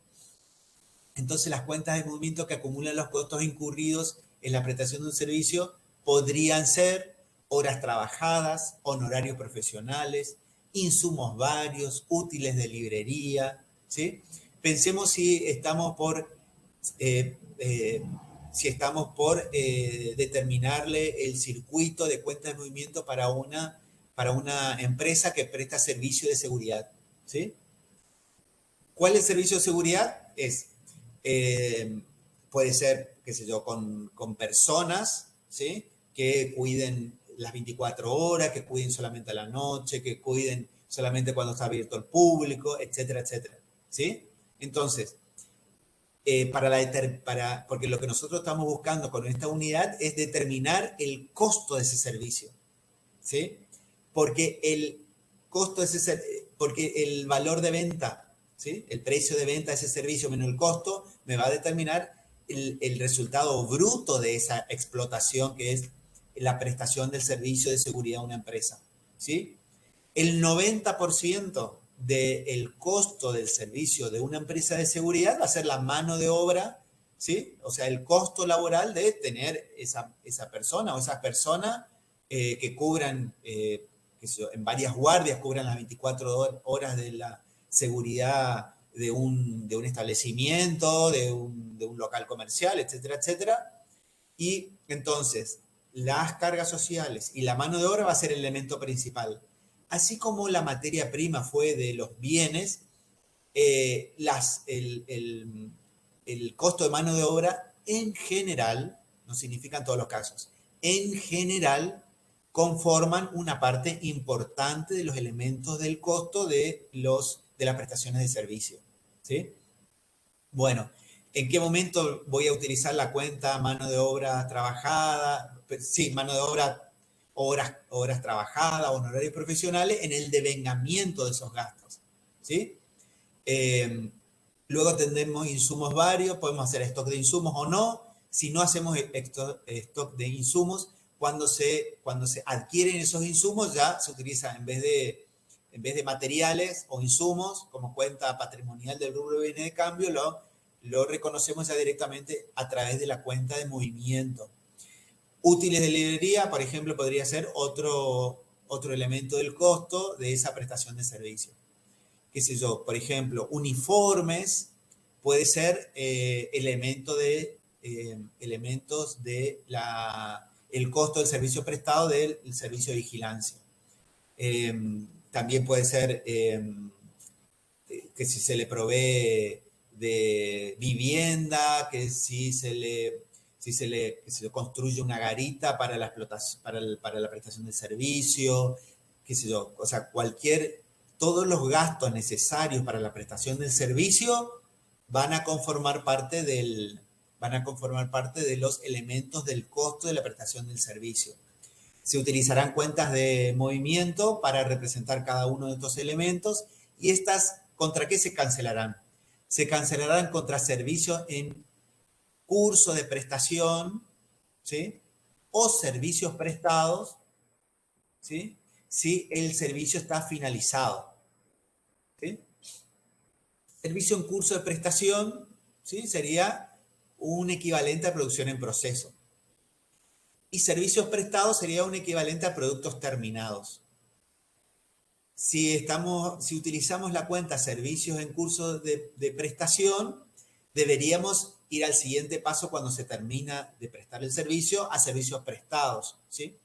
Entonces, las cuentas de movimiento que acumulan los costos incurridos en la prestación de un servicio podrían ser horas trabajadas, honorarios profesionales, insumos varios, útiles de librería, ¿sí? Pensemos si estamos por determinarle el circuito de cuentas de movimiento para una empresa que presta servicio de seguridad, ¿sí? ¿Cuál es el servicio de seguridad? Puede ser, qué sé yo, con personas, ¿sí? Que cuiden las 24 horas, que cuiden solamente a la noche, que cuiden solamente cuando está abierto al público, etcétera, etcétera, ¿sí? Entonces, porque lo que nosotros estamos buscando con esta unidad es determinar el costo de ese servicio, ¿sí? Porque el costo de porque el valor de venta, ¿sí? El precio de venta de ese servicio menos el costo me va a determinar el resultado bruto de esa explotación, que es la prestación del servicio de seguridad a una empresa, ¿sí? El 90% del costo del servicio de una empresa de seguridad va a ser la mano de obra, ¿sí? O sea, el costo laboral de tener esa persona o esas personas que cubran, en varias guardias, cubran las 24 horas de la seguridad de un establecimiento, de un local comercial, etcétera, etcétera. Y entonces, las cargas sociales y la mano de obra va a ser el elemento principal. Así como la materia prima fue de los bienes, el costo de mano de obra en general, no significa en todos los casos, en general conforman una parte importante de los elementos del costo de las prestaciones de servicio, ¿sí? Bueno, ¿en qué momento voy a utilizar la cuenta mano de obra trabajada? Sí, mano de obra, horas trabajadas, honorarios profesionales, en el devengamiento de esos gastos, ¿sí? Luego tendremos insumos varios, podemos hacer stock de insumos o no. Si no hacemos stock de insumos, cuando se adquieren esos insumos ya se utiliza en vez de materiales o insumos como cuenta patrimonial del rubro de bienes de cambio, lo reconocemos ya directamente a través de la cuenta de movimiento. Útiles de librería, por ejemplo, podría ser otro elemento del costo de esa prestación de servicio. Qué sé yo, por ejemplo, uniformes puede ser elementos de el costo del servicio prestado del servicio de vigilancia. También puede ser que si se le provee de vivienda, que si se construye una garita para la explotación, para la prestación del servicio, qué sé yo, o sea, todos los gastos necesarios para la prestación del servicio van a conformar parte de los elementos del costo de la prestación del servicio. Se utilizarán cuentas de movimiento para representar cada uno de estos elementos y estas, ¿contra qué se cancelarán? Se cancelarán contra servicios en curso de prestación, ¿sí? O servicios prestados, ¿sí? Si el servicio está finalizado, ¿sí? Servicio en curso de prestación, ¿sí? Sería un equivalente a producción en proceso. Y servicios prestados sería un equivalente a productos terminados. Si utilizamos la cuenta servicios en curso de prestación, deberíamos ir al siguiente paso cuando se termina de prestar el servicio, a servicios prestados, ¿sí?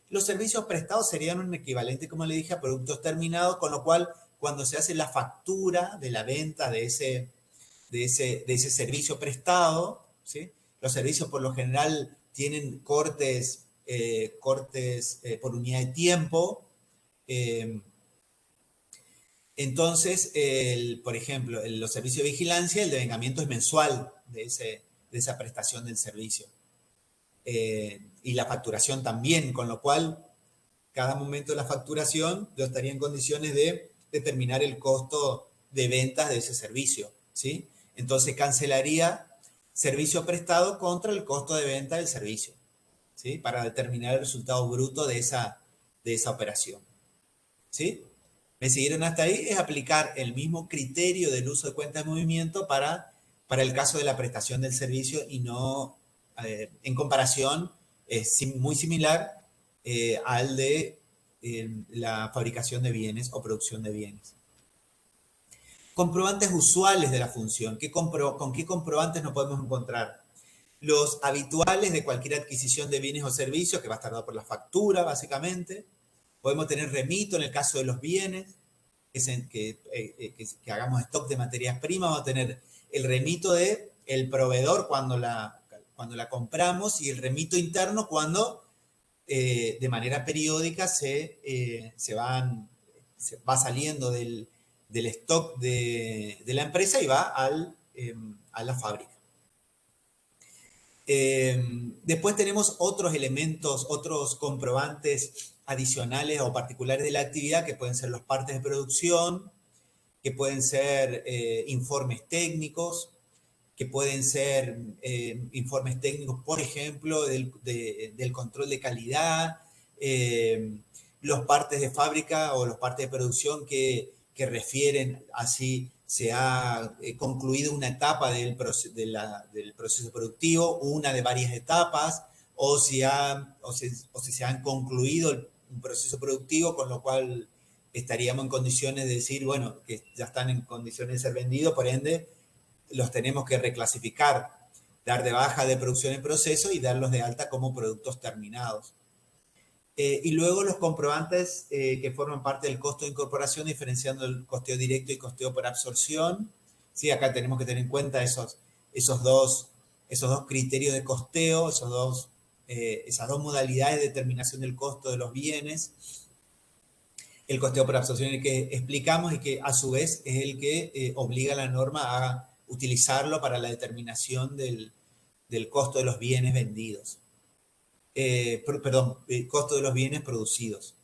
Los servicios prestados serían un equivalente, como le dije, a productos terminados, con lo cual, cuando se hace la factura de la venta de ese servicio prestado, ¿sí? Los servicios por lo general tienen cortes por unidad de tiempo. Entonces, por ejemplo, los servicios de vigilancia, el devengamiento es mensual de esa prestación del servicio. Y la facturación también, con lo cual, cada momento de la facturación yo estaría en condiciones de determinar el costo de ventas de ese servicio, ¿sí? Entonces, cancelaría servicio prestado contra el costo de venta del servicio, ¿sí? Para determinar el resultado bruto de esa operación, ¿sí? ¿Me siguieron hasta ahí? Es aplicar el mismo criterio del uso de cuentas de movimiento para el caso de la prestación del servicio y no, en comparación, es muy similar al de la fabricación de bienes o producción de bienes. Comprobantes usuales de la función. ¿Con qué comprobantes nos podemos encontrar? Los habituales de cualquier adquisición de bienes o servicios, que va a estar dado por la factura, básicamente. Podemos tener remito en el caso de los bienes, que hagamos stock de materias primas. Vamos a tener el remito del proveedor cuando la compramos y el remito interno cuando de manera periódica se va saliendo del stock de la empresa y va a la fábrica. Después tenemos otros elementos, otros comprobantes adicionales o particulares de la actividad, que pueden ser los partes de producción, que pueden ser informes técnicos, que pueden ser informes técnicos, por ejemplo, del control de calidad, los partes de fábrica o los partes de producción que refieren a si se ha concluido una etapa del proceso productivo, una de varias etapas, o si se han concluido un proceso productivo, con lo cual estaríamos en condiciones de decir, bueno, que ya están en condiciones de ser vendidos, por ende, los tenemos que reclasificar, dar de baja de producción en proceso y darlos de alta como productos terminados. Y luego los comprobantes que forman parte del costo de incorporación, diferenciando el costeo directo y costeo por absorción. Sí, acá tenemos que tener en cuenta esos dos criterios de costeo, esas dos modalidades de determinación del costo de los bienes. El costeo por absorción, el que explicamos y que a su vez es el que obliga a la norma a utilizarlo para la determinación del costo de los bienes vendidos. El costo de los bienes producidos.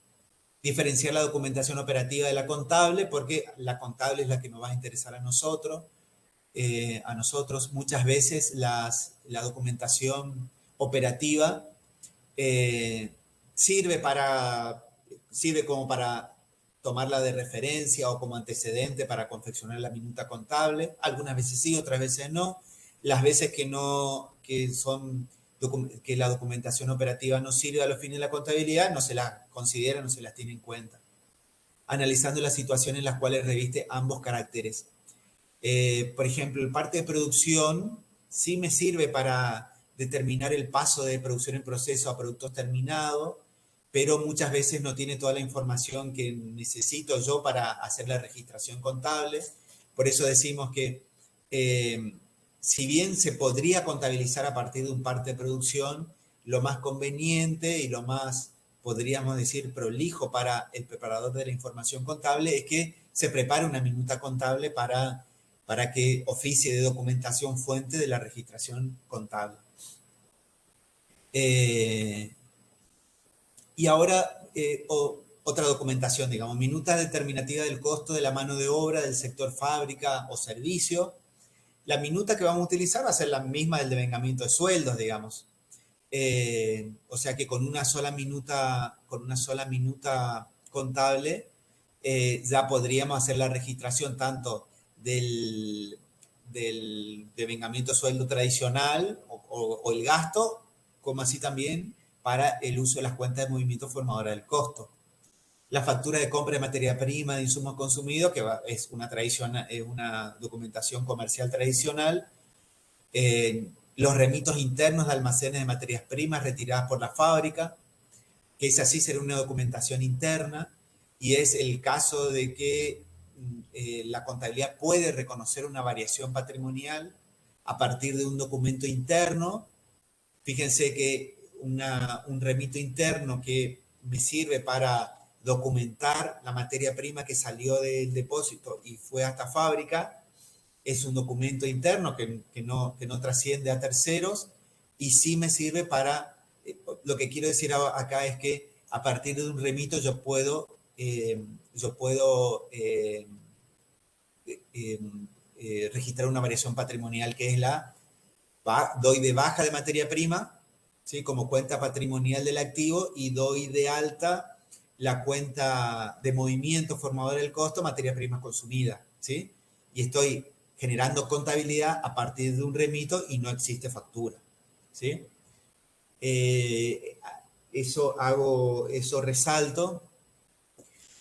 Diferenciar la documentación operativa de la contable, porque la contable es la que nos va a interesar a nosotros. Muchas veces la documentación operativa sirve como para tomarla de referencia o como antecedente para confeccionar la minuta contable. Algunas veces sí, otras veces no. Las veces que la documentación operativa no sirve a los fines de la contabilidad, no se la considera, no se las tiene en cuenta. Analizando las situaciones en las cuales reviste ambos caracteres. Por ejemplo, el parte de producción sí me sirve para determinar el paso de producción en proceso a productos terminados, pero muchas veces no tiene toda la información que necesito yo para hacer la registración contable. Por eso decimos que si bien se podría contabilizar a partir de un parte de producción, lo más conveniente y lo más, podríamos decir, prolijo para el preparador de la información contable es que se prepare una minuta contable para que oficie de documentación fuente de la registración contable. Y ahora, otra documentación, digamos, minuta determinativa del costo de la mano de obra del sector fábrica o servicio. La minuta que vamos a utilizar va a ser la misma del devengamiento de sueldos, digamos. O sea que con una sola minuta contable ya podríamos hacer la registración tanto del devengamiento de sueldo tradicional o el gasto, como así también para el uso de las cuentas de movimiento formadora del costo. La factura de compra de materia prima de insumos consumidos, que es una documentación comercial tradicional. Los remitos internos de almacenes de materias primas retiradas por la fábrica, que es así, será una documentación interna, y es el caso de que la contabilidad puede reconocer una variación patrimonial a partir de un documento interno. Fíjense que un remito interno que me sirve para documentar la materia prima que salió del depósito y fue hasta fábrica, es un documento interno que no trasciende a terceros y sí me sirve para, lo que quiero decir acá es que a partir de un remito yo puedo registrar una variación patrimonial que es doy de baja de materia prima, ¿sí?, como cuenta patrimonial del activo, y doy de alta la cuenta de movimiento formador del costo, materia prima consumida, ¿sí? Y estoy generando contabilidad a partir de un remito y no existe factura, ¿sí? Eso resalto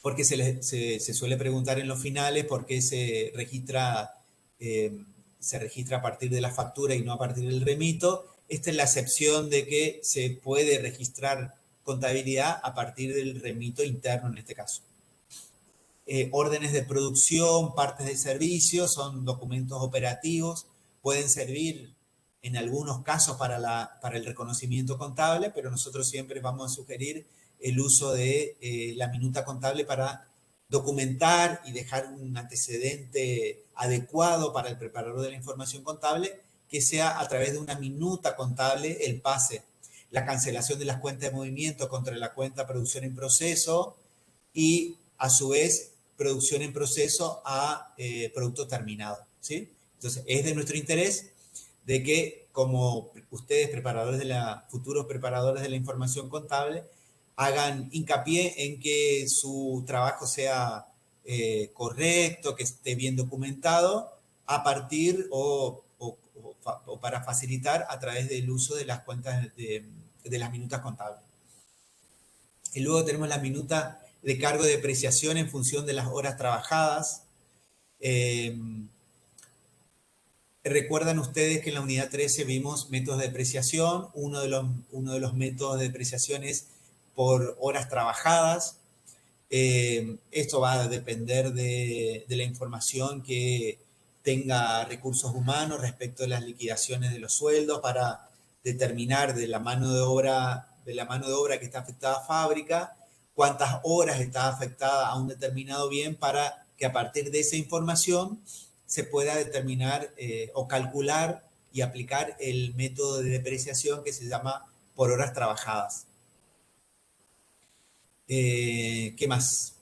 porque se suele preguntar en los finales por qué se registra a partir de la factura y no a partir del remito. Esta es la excepción de que se puede registrar contabilidad a partir del remito interno en este caso. Órdenes de producción, partes de servicio, son documentos operativos, pueden servir en algunos casos para el reconocimiento contable, pero nosotros siempre vamos a sugerir el uso de la minuta contable para documentar y dejar un antecedente adecuado para el preparador de la información contable que sea a través de una minuta contable el pase, la cancelación de las cuentas de movimiento contra la cuenta producción en proceso y a su vez producción en proceso a producto terminado, ¿sí? Entonces, es de nuestro interés de que como ustedes, futuros preparadores de la información contable, hagan hincapié en que su trabajo sea correcto, que esté bien documentado, a partir o para facilitar a través del uso de las cuentas de las minutas contables. Y luego tenemos la minuta de cargo de depreciación en función de las horas trabajadas. Recuerdan ustedes que en la unidad 13 vimos métodos de depreciación. Uno de los métodos de depreciación es por horas trabajadas. Esto va a depender de la información que tenga recursos humanos respecto de las liquidaciones de los sueldos para determinar de la mano de obra que está afectada a fábrica, cuántas horas está afectada a un determinado bien para que a partir de esa información se pueda determinar o calcular y aplicar el método de depreciación que se llama por horas trabajadas. ¿Qué más?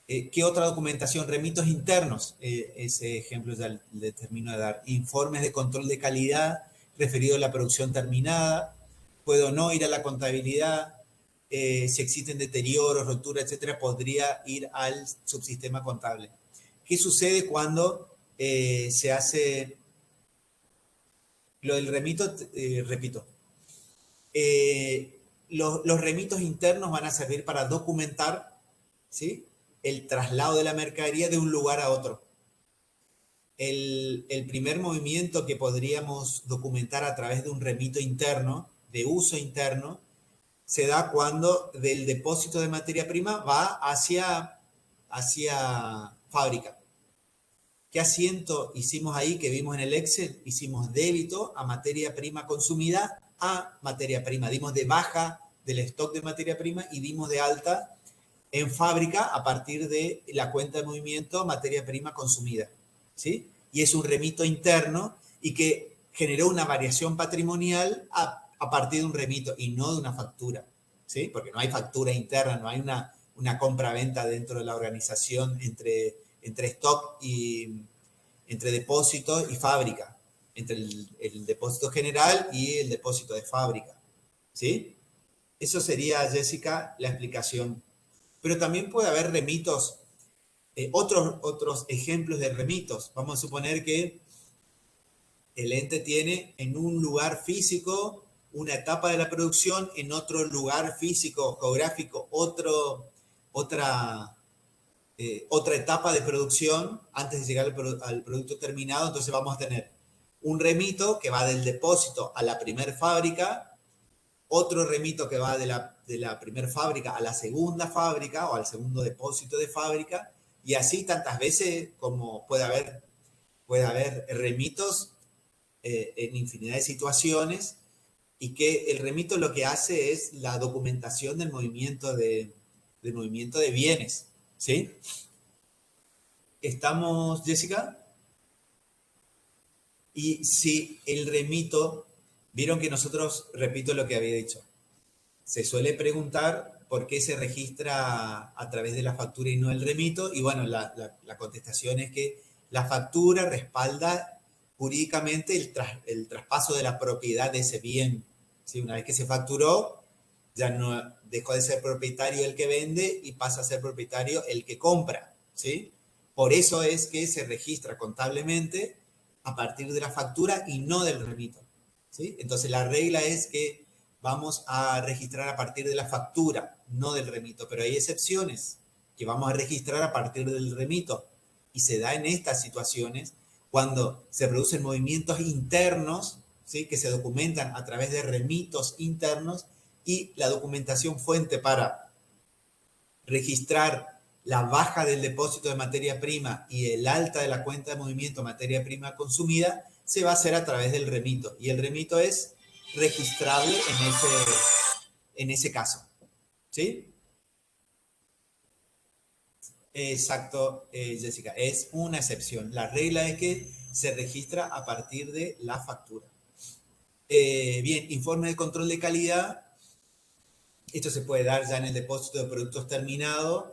¿Qué otra documentación? Remitos internos. Ese ejemplo ya le termino de dar. Informes de control de calidad referido a la producción terminada. Puede o no ir a la contabilidad. Si existen deterioros, roturas, etcétera, podría ir al subsistema contable. ¿Qué sucede cuando se hace lo del remito? Repito. Los remitos internos van a servir para documentar, ¿sí?, el traslado de la mercadería de un lugar a otro. El primer movimiento que podríamos documentar a través de un remito interno, de uso interno, se da cuando del depósito de materia prima va hacia fábrica. ¿Qué asiento hicimos ahí que vimos en el Excel? Hicimos débito a materia prima consumida a materia prima. Dimos de baja del stock de materia prima y dimos de alta en fábrica a partir de la cuenta de movimiento materia prima consumida, ¿sí? Y es un remito interno y que generó una variación patrimonial a partir de un remito y no de una factura, ¿sí? Porque no hay factura interna, no hay una compra-venta dentro de la organización entre stock y entre depósito y fábrica, entre el depósito general y el depósito de fábrica, ¿sí? Eso sería, Jessica, la explicación. Pero también puede haber remitos, otros ejemplos de remitos. Vamos a suponer que el ente tiene en un lugar físico una etapa de la producción, en otro lugar físico, geográfico, otra etapa de producción antes de llegar al producto terminado. Entonces vamos a tener un remito que va del depósito a la primer fábrica, otro remito que va de la primera fábrica a la segunda fábrica o al segundo depósito de fábrica, y así tantas veces como puede haber remitos en infinidad de situaciones, y que el remito lo que hace es la documentación del movimiento de bienes, ¿sí? ¿Estamos, Jessica? Y si el remito... Vieron que nosotros, repito lo que había dicho, se suele preguntar por qué se registra a través de la factura y no el remito, y bueno, la contestación es que la factura respalda jurídicamente el traspaso de la propiedad de ese bien, ¿sí? Una vez que se facturó, ya no dejó de ser propietario el que vende y pasa a ser propietario el que compra, ¿sí? Por eso es que se registra contablemente a partir de la factura y no del remito, ¿sí? Entonces la regla es que vamos a registrar a partir de la factura, no del remito, pero hay excepciones que vamos a registrar a partir del remito, y se da en estas situaciones cuando se producen movimientos internos, ¿sí?, que se documentan a través de remitos internos, y la documentación fuente para registrar la baja del depósito de materia prima y el alta de la cuenta de movimiento materia prima consumida se va a hacer a través del remito, y el remito es registrable en ese caso, ¿sí? Exacto, Jessica, es una excepción. La regla es que se registra a partir de la factura. Bien, informe de control de calidad. Esto se puede dar ya en el depósito de productos terminados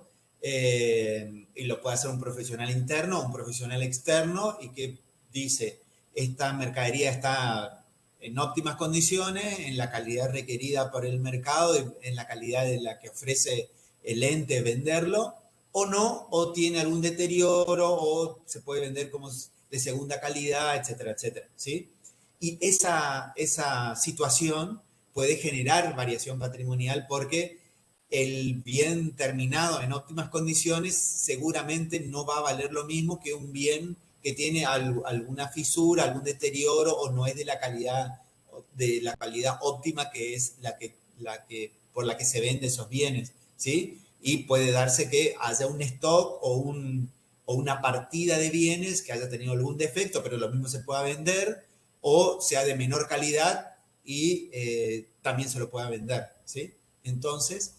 y lo puede hacer un profesional interno o un profesional externo y que dice, esta mercadería está en óptimas condiciones, en la calidad requerida por el mercado, en la calidad de la que ofrece el ente venderlo, o no, o tiene algún deterioro, o se puede vender como de segunda calidad, etcétera, etcétera, ¿sí? Y esa situación puede generar variación patrimonial porque el bien terminado en óptimas condiciones seguramente no va a valer lo mismo que un bien que tiene alguna fisura, algún deterioro o no es de la calidad óptima que es por la que se venden esos bienes, ¿sí? Y puede darse que haya un stock o una partida de bienes que haya tenido algún defecto, pero lo mismo se pueda vender, o sea de menor calidad y también se lo pueda vender, ¿sí? Entonces,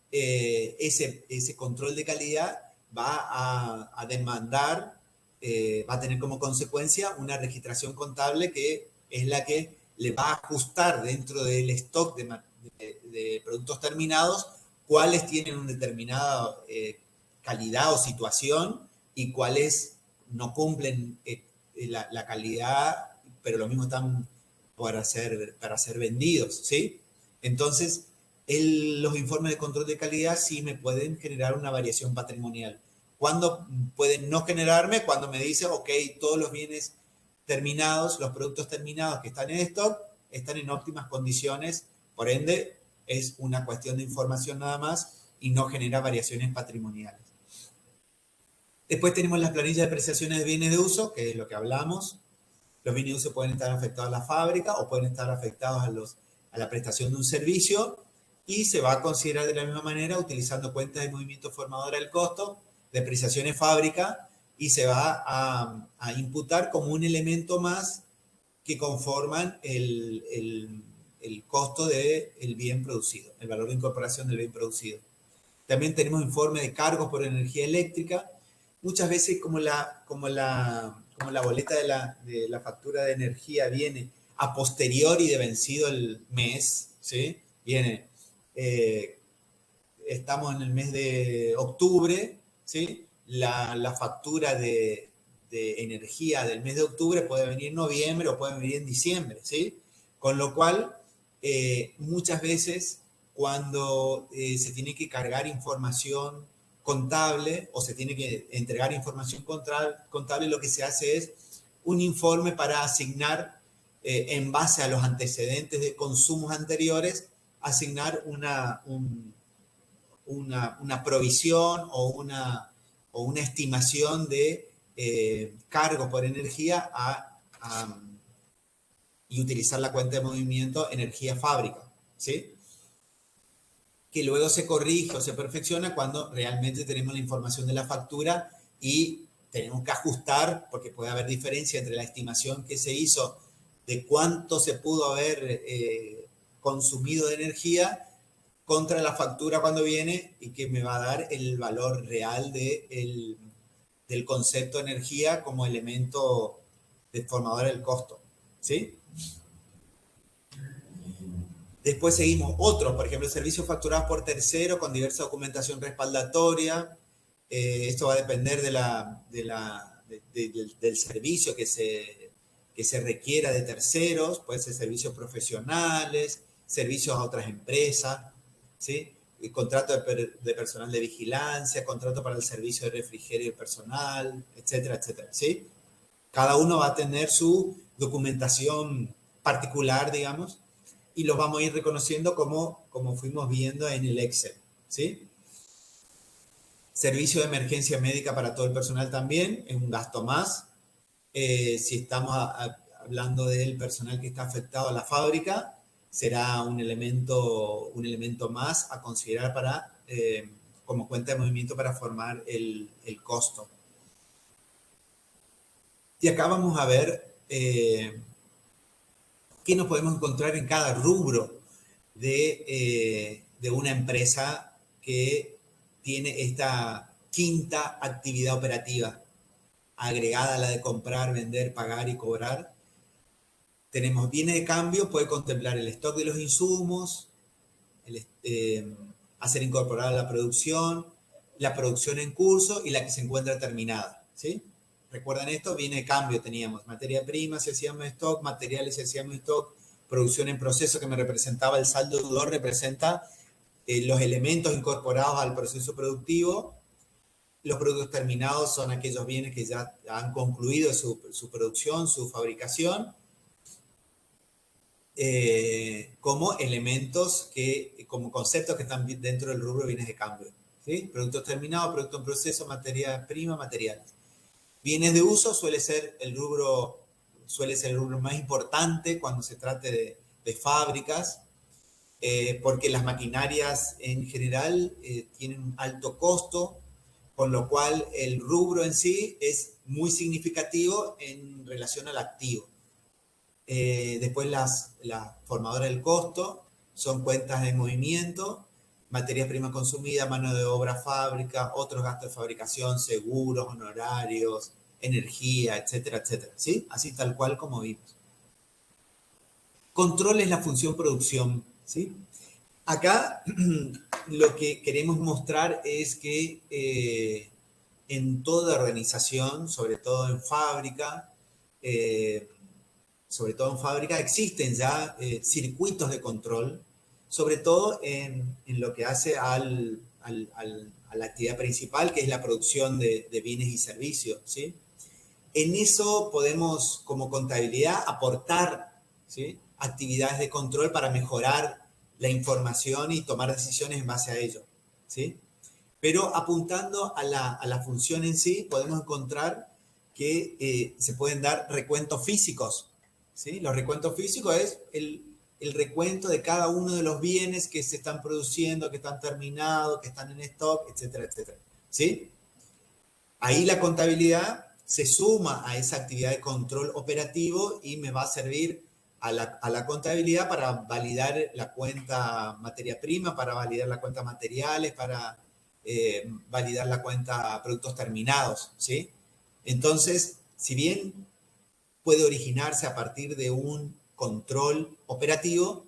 ese control de calidad va a demandar, va a tener como consecuencia una registración contable que es la que le va a ajustar dentro del stock de productos terminados cuáles tienen una determinada calidad o situación y cuáles no cumplen la calidad, pero lo mismo están para ser vendidos, ¿sí? Entonces, los informes de control de calidad sí me pueden generar una variación patrimonial. ¿Cuándo pueden no generarme? Cuando me dice, ok, todos los bienes terminados, los productos terminados que están en stock, están en óptimas condiciones, por ende, es una cuestión de información nada más y no genera variaciones patrimoniales. Después tenemos las planillas de apreciaciones de bienes de uso, que es lo que hablamos. Los bienes de uso pueden estar afectados a la fábrica o pueden estar afectados a la prestación de un servicio y se va a considerar de la misma manera utilizando cuentas de movimiento formadora del costo, depreciaciones fábrica y se va a imputar como un elemento más que conforman el costo del bien producido, el valor de incorporación del bien producido. También tenemos informe de cargos por energía eléctrica. Muchas veces como la boleta de la factura de energía viene a posteriori de vencido el mes, ¿sí? Viene, estamos en el mes de octubre, ¿sí? La factura de energía del mes de octubre puede venir en noviembre o puede venir en diciembre, ¿sí? Con lo cual, muchas veces cuando se tiene que cargar información contable o se tiene que entregar información contable, lo que se hace es un informe para asignar, en base a los antecedentes de consumos anteriores, asignar una provisión o una estimación de cargos por energía y utilizar la cuenta de movimiento energía fábrica, ¿sí? Que luego se corrige o se perfecciona cuando realmente tenemos la información de la factura y tenemos que ajustar, porque puede haber diferencia entre la estimación que se hizo de cuánto se pudo haber consumido de energía contra la factura cuando viene y que me va a dar el valor real del concepto de energía como elemento deformador del costo, ¿sí? Después seguimos otros, por ejemplo, servicios facturados por tercero con diversa documentación respaldatoria. Esto va a depender del servicio que se requiera de terceros, puede ser servicios profesionales, servicios a otras empresas, ¿sí? El contrato de personal de vigilancia, contrato para el servicio de refrigerio personal, etcétera, etcétera, ¿sí? Cada uno va a tener su documentación particular, digamos, y los vamos a ir reconociendo como fuimos viendo en el Excel, ¿sí? Servicio de emergencia médica para todo el personal también, es un gasto más. Si estamos hablando del personal que está afectado a la fábrica, será un elemento más a considerar como cuenta de movimiento para formar el costo. Y acá vamos a ver qué nos podemos encontrar en cada rubro de una empresa que tiene quinta actividad operativa, agregada a la de comprar, vender, pagar y cobrar. Tenemos bienes de cambio, puede contemplar el stock de los insumos, hacer incorporar a la producción en curso y la que se encuentra terminada, ¿sí? ¿Recuerdan esto? Bienes de cambio teníamos, materia prima si hacíamos stock, materiales si hacíamos stock, producción en proceso que me representaba el saldo deudor, representa los elementos incorporados al proceso productivo. Los productos terminados son aquellos bienes que ya han concluido su producción, su fabricación, como elementos, como conceptos que están dentro del rubro bienes de cambio, ¿sí? Productos terminados, producto en proceso, materia prima, materiales. Bienes de uso suele ser el rubro más importante cuando se trate de fábricas, porque las maquinarias en general tienen un alto costo, con lo cual el rubro en sí es muy significativo en relación al activo. Después las formadoras del costo son cuentas de movimiento, materias primas consumidas, mano de obra fábrica, otros gastos de fabricación, seguros, honorarios, energía, etcétera, etcétera, ¿sí? Así tal cual como vimos. Control es la función producción, ¿sí? Acá lo que queremos mostrar es que en toda organización, sobre todo en fábrica, existen ya circuitos de control, sobre todo en lo que hace a la actividad principal, que es la producción de bienes y servicios, ¿sí? En eso podemos, como contabilidad, aportar, ¿sí?, actividades de control para mejorar la información y tomar decisiones en base a ello, ¿sí? Pero apuntando a la función en sí, podemos encontrar que se pueden dar recuentos físicos, ¿sí? Los recuentos físicos es el recuento de cada uno de los bienes que se están produciendo, que están terminados, que están en stock, etcétera, etcétera, ¿sí? Ahí la contabilidad se suma a esa actividad de control operativo y me va a servir a la contabilidad para validar la cuenta materia prima, para validar la cuenta materiales, para validar la cuenta productos terminados, ¿sí? Entonces, si bien puede originarse a partir de un control operativo,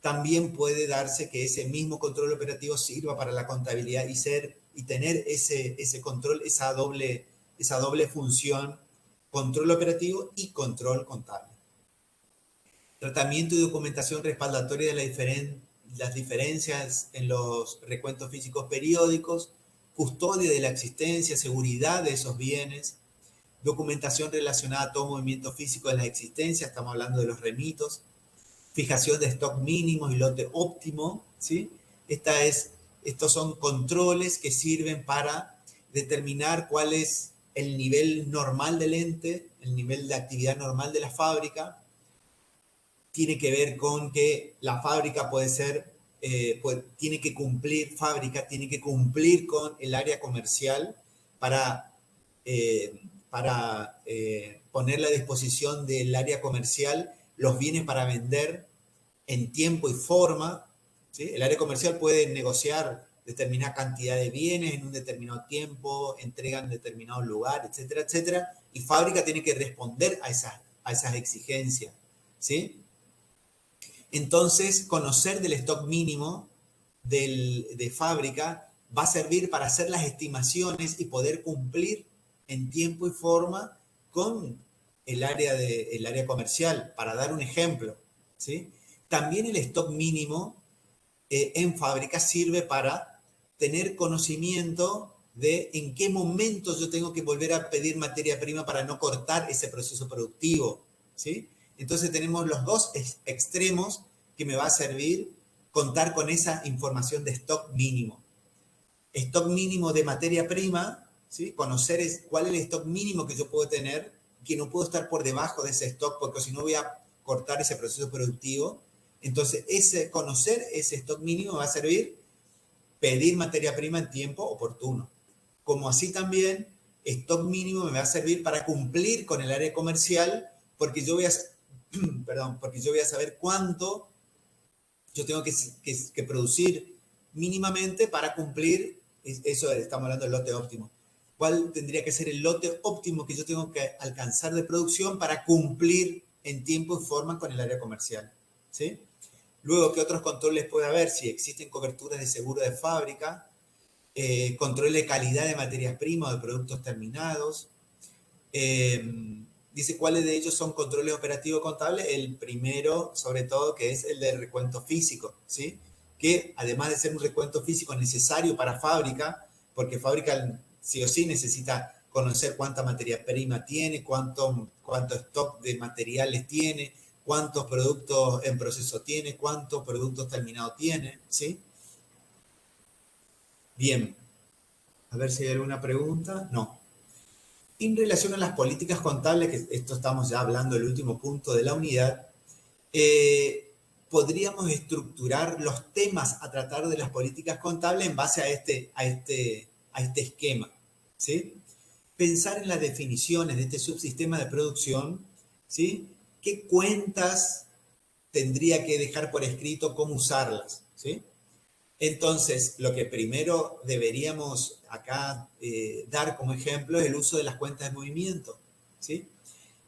también puede darse que ese mismo control operativo sirva para la contabilidad y tener ese control, esa doble función, control operativo y control contable. Tratamiento y documentación respaldatoria de las diferencias en los recuentos físicos periódicos, custodia de la existencia, seguridad de esos bienes, documentación relacionada a todo movimiento físico de la existencia, estamos hablando de los remitos, fijación de stock mínimos y lote óptimo, ¿sí? Estos son controles que sirven para determinar cuál es el nivel normal del ente, el nivel de actividad normal de la fábrica. Tiene que ver con que la fábrica tiene que cumplir con el área comercial para ponerle a disposición del área comercial los bienes para vender en tiempo y forma, ¿sí? El área comercial puede negociar determinada cantidad de bienes en un determinado tiempo, entrega en determinado lugar, etcétera, etcétera, y fábrica tiene que responder a esas exigencias, ¿sí? Entonces, conocer del stock mínimo de fábrica va a servir para hacer las estimaciones y poder cumplir en tiempo y forma con el área comercial, para dar un ejemplo, ¿sí? También el stock mínimo en fábrica sirve para tener conocimiento de en qué momento yo tengo que volver a pedir materia prima para no cortar ese proceso productivo, ¿sí? Entonces tenemos los dos extremos que me va a servir contar con esa información de stock mínimo. Stock mínimo de materia prima, ¿sí? Conocer cuál es el stock mínimo que yo puedo tener, que no puedo estar por debajo de ese stock porque si no voy a cortar ese proceso productivo. Entonces, conocer ese stock mínimo va a servir pedir materia prima en tiempo oportuno. Como así también, stock mínimo me va a servir para cumplir con el área comercial porque yo voy a saber cuánto yo tengo que producir mínimamente para cumplir Eso estamos hablando del lote óptimo. ¿Cuál tendría que ser el lote óptimo que yo tengo que alcanzar de producción para cumplir en tiempo y forma con el área comercial? ¿Sí? Luego, ¿qué otros controles puede haber? Si existen coberturas de seguro de fábrica, control de calidad de materias primas o de productos terminados. Dice cuáles de ellos son controles operativos contables. El primero, sobre todo, que es el del recuento físico, ¿sí? Que además de ser un recuento físico necesario para fábrica, porque fábrica sí o sí necesita conocer cuánta materia prima tiene, cuánto stock de materiales tiene, cuántos productos en proceso tiene, cuántos productos terminados tiene, ¿sí? Bien, a ver si hay alguna pregunta. No. En relación a las políticas contables, que esto estamos ya hablando del último punto de la unidad, podríamos estructurar los temas a tratar de las políticas contables en base a este esquema, ¿sí? Pensar en las definiciones de este subsistema de producción, ¿sí? ¿Qué cuentas tendría que dejar por escrito, cómo usarlas, ¿sí? Entonces, lo que primero deberíamos acá dar como ejemplo es el uso de las cuentas de movimiento, ¿sí?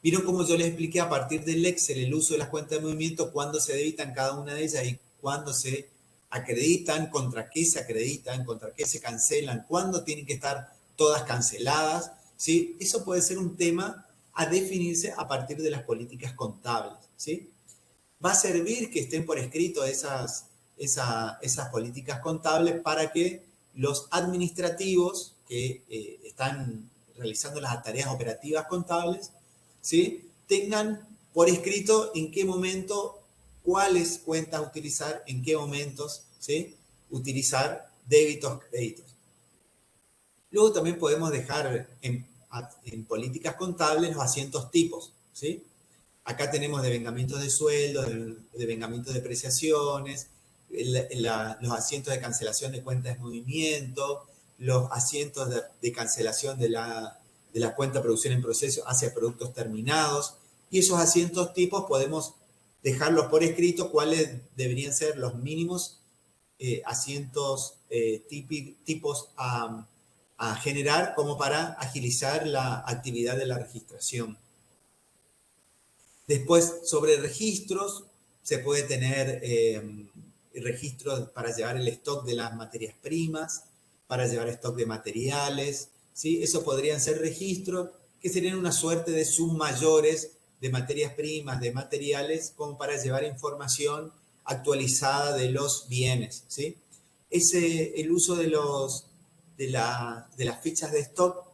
Vieron como yo les expliqué a partir del Excel el uso de las cuentas de movimiento, cuándo se debitan cada una de ellas y cuándo se acreditan, contra qué se acreditan, contra qué se cancelan, cuándo tienen que estar todas canceladas, ¿sí? Eso puede ser un tema a definirse a partir de las políticas contables, ¿sí? Va a servir que estén por escrito esas políticas contables para que los administrativos que están realizando las tareas operativas contables, ¿sí? Tengan por escrito en qué momento, cuáles cuentas utilizar, en qué momentos, ¿sí? Utilizar débitos, créditos. Luego también podemos dejar en políticas contables los asientos tipos, ¿sí? Acá tenemos devengamientos de sueldos, devengamientos de depreciaciones, los asientos de cancelación de cuentas de movimiento, los asientos de cancelación de la cuenta de producción en proceso hacia productos terminados. Y esos asientos tipos podemos dejarlos por escrito cuáles deberían ser los mínimos asientos tipos a generar como para agilizar la actividad de la registración. Después, sobre registros, se puede tener registros para llevar el stock de las materias primas, para llevar stock de materiales, ¿sí? Eso podrían ser registros que serían una suerte de submayores de materias primas, de materiales, como para llevar información actualizada de los bienes, ¿sí? El uso de las fichas de stock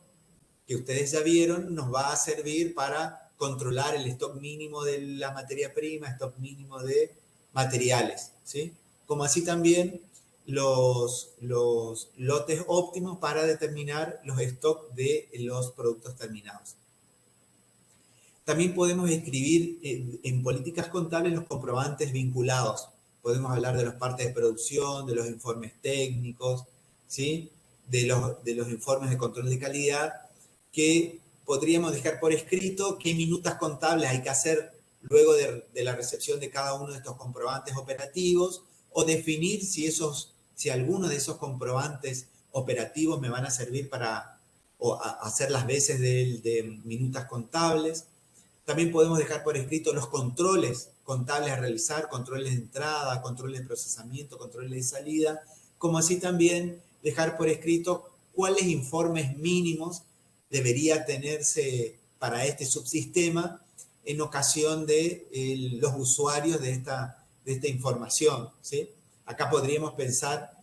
que ustedes ya vieron nos va a servir para controlar el stock mínimo de la materia prima, stock mínimo de materiales, ¿sí? Como así también los lotes óptimos para determinar los stocks de los productos terminados. También podemos escribir en políticas contables los comprobantes vinculados. Podemos hablar de las partes de producción, de los informes técnicos, ¿sí? de los informes de control de calidad, que podríamos dejar por escrito qué minutas contables hay que hacer luego de la recepción de cada uno de estos comprobantes operativos, o definir si algunos de esos comprobantes operativos me van a servir para hacer las veces de minutas contables. También podemos dejar por escrito los controles contables a realizar, controles de entrada, controles de procesamiento, controles de salida, como así también dejar por escrito cuáles informes mínimos debería tenerse para este subsistema en ocasión de los usuarios de esta información, ¿sí? Acá podríamos pensar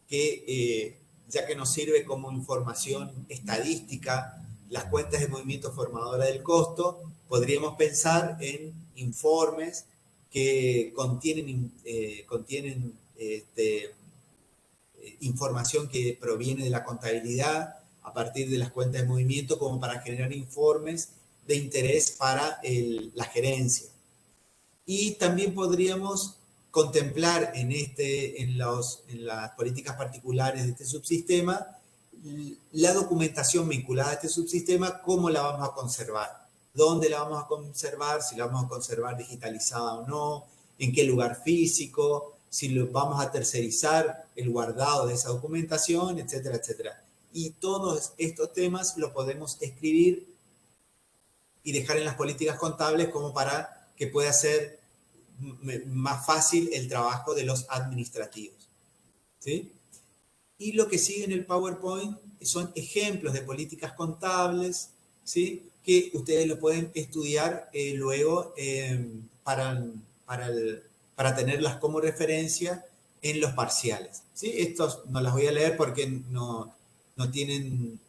que, ya que nos sirve como información estadística, las cuentas de movimiento formadora del costo, podríamos pensar en informes que contienen información que proviene de la contabilidad a partir de las cuentas de movimiento, como para generar informes de interés para la gerencia. Y también podríamos contemplar en las políticas particulares de este subsistema la documentación vinculada a este subsistema, cómo la vamos a conservar, dónde la vamos a conservar, si la vamos a conservar digitalizada o no, en qué lugar físico, si lo vamos a tercerizar el guardado de esa documentación, etcétera, etcétera. Y todos estos temas lo podemos escribir y dejar en las políticas contables como para que pueda ser más fácil el trabajo de los administrativos, ¿sí? Y lo que sigue en el PowerPoint son ejemplos de políticas contables, ¿sí? Que ustedes lo pueden estudiar luego para tenerlas como referencia en los parciales, ¿sí? Estos no las voy a leer porque no tienen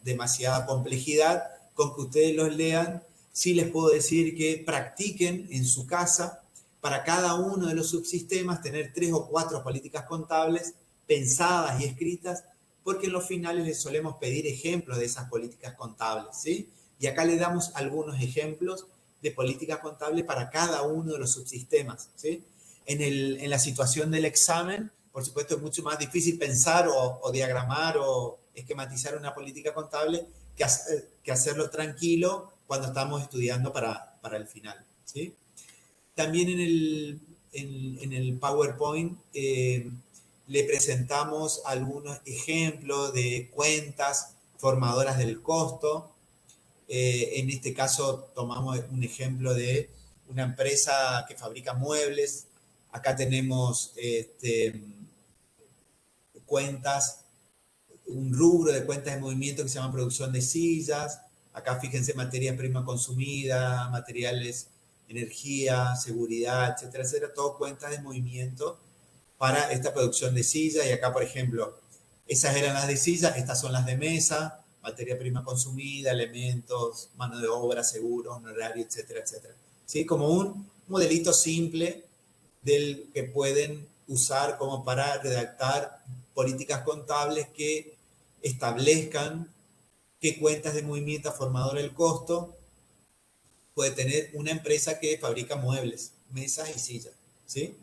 demasiada complejidad. Con que ustedes los lean, sí les puedo decir que practiquen en su casa para cada uno de los subsistemas tener 3 o 4 políticas contables pensadas y escritas, porque en los finales les solemos pedir ejemplos de esas políticas contables, ¿sí? Y acá le damos algunos ejemplos de políticas contables para cada uno de los subsistemas, ¿sí? En la situación del examen, por supuesto, es mucho más difícil pensar o diagramar o esquematizar una política contable que hacerlo tranquilo cuando estamos estudiando para el final, ¿sí? También en el PowerPoint le presentamos algunos ejemplos de cuentas formadoras del costo. En este caso tomamos un ejemplo de una empresa que fabrica muebles. Acá tenemos cuentas, un rubro de cuentas de movimiento que se llama producción de sillas. Acá fíjense materia prima consumida, materiales, energía, seguridad, etcétera, etcétera. Todo cuentas de movimiento para esta producción de sillas. Y acá, por ejemplo, esas eran las de sillas, estas son las de mesa, materia prima consumida, elementos, mano de obra, seguros, honorario, etcétera, etcétera. ¿Sí? Como un modelito simple del que pueden usar como para redactar políticas contables que establezcan qué cuentas de movimiento formador del costo puede tener una empresa que fabrica muebles, mesas y sillas, ¿sí?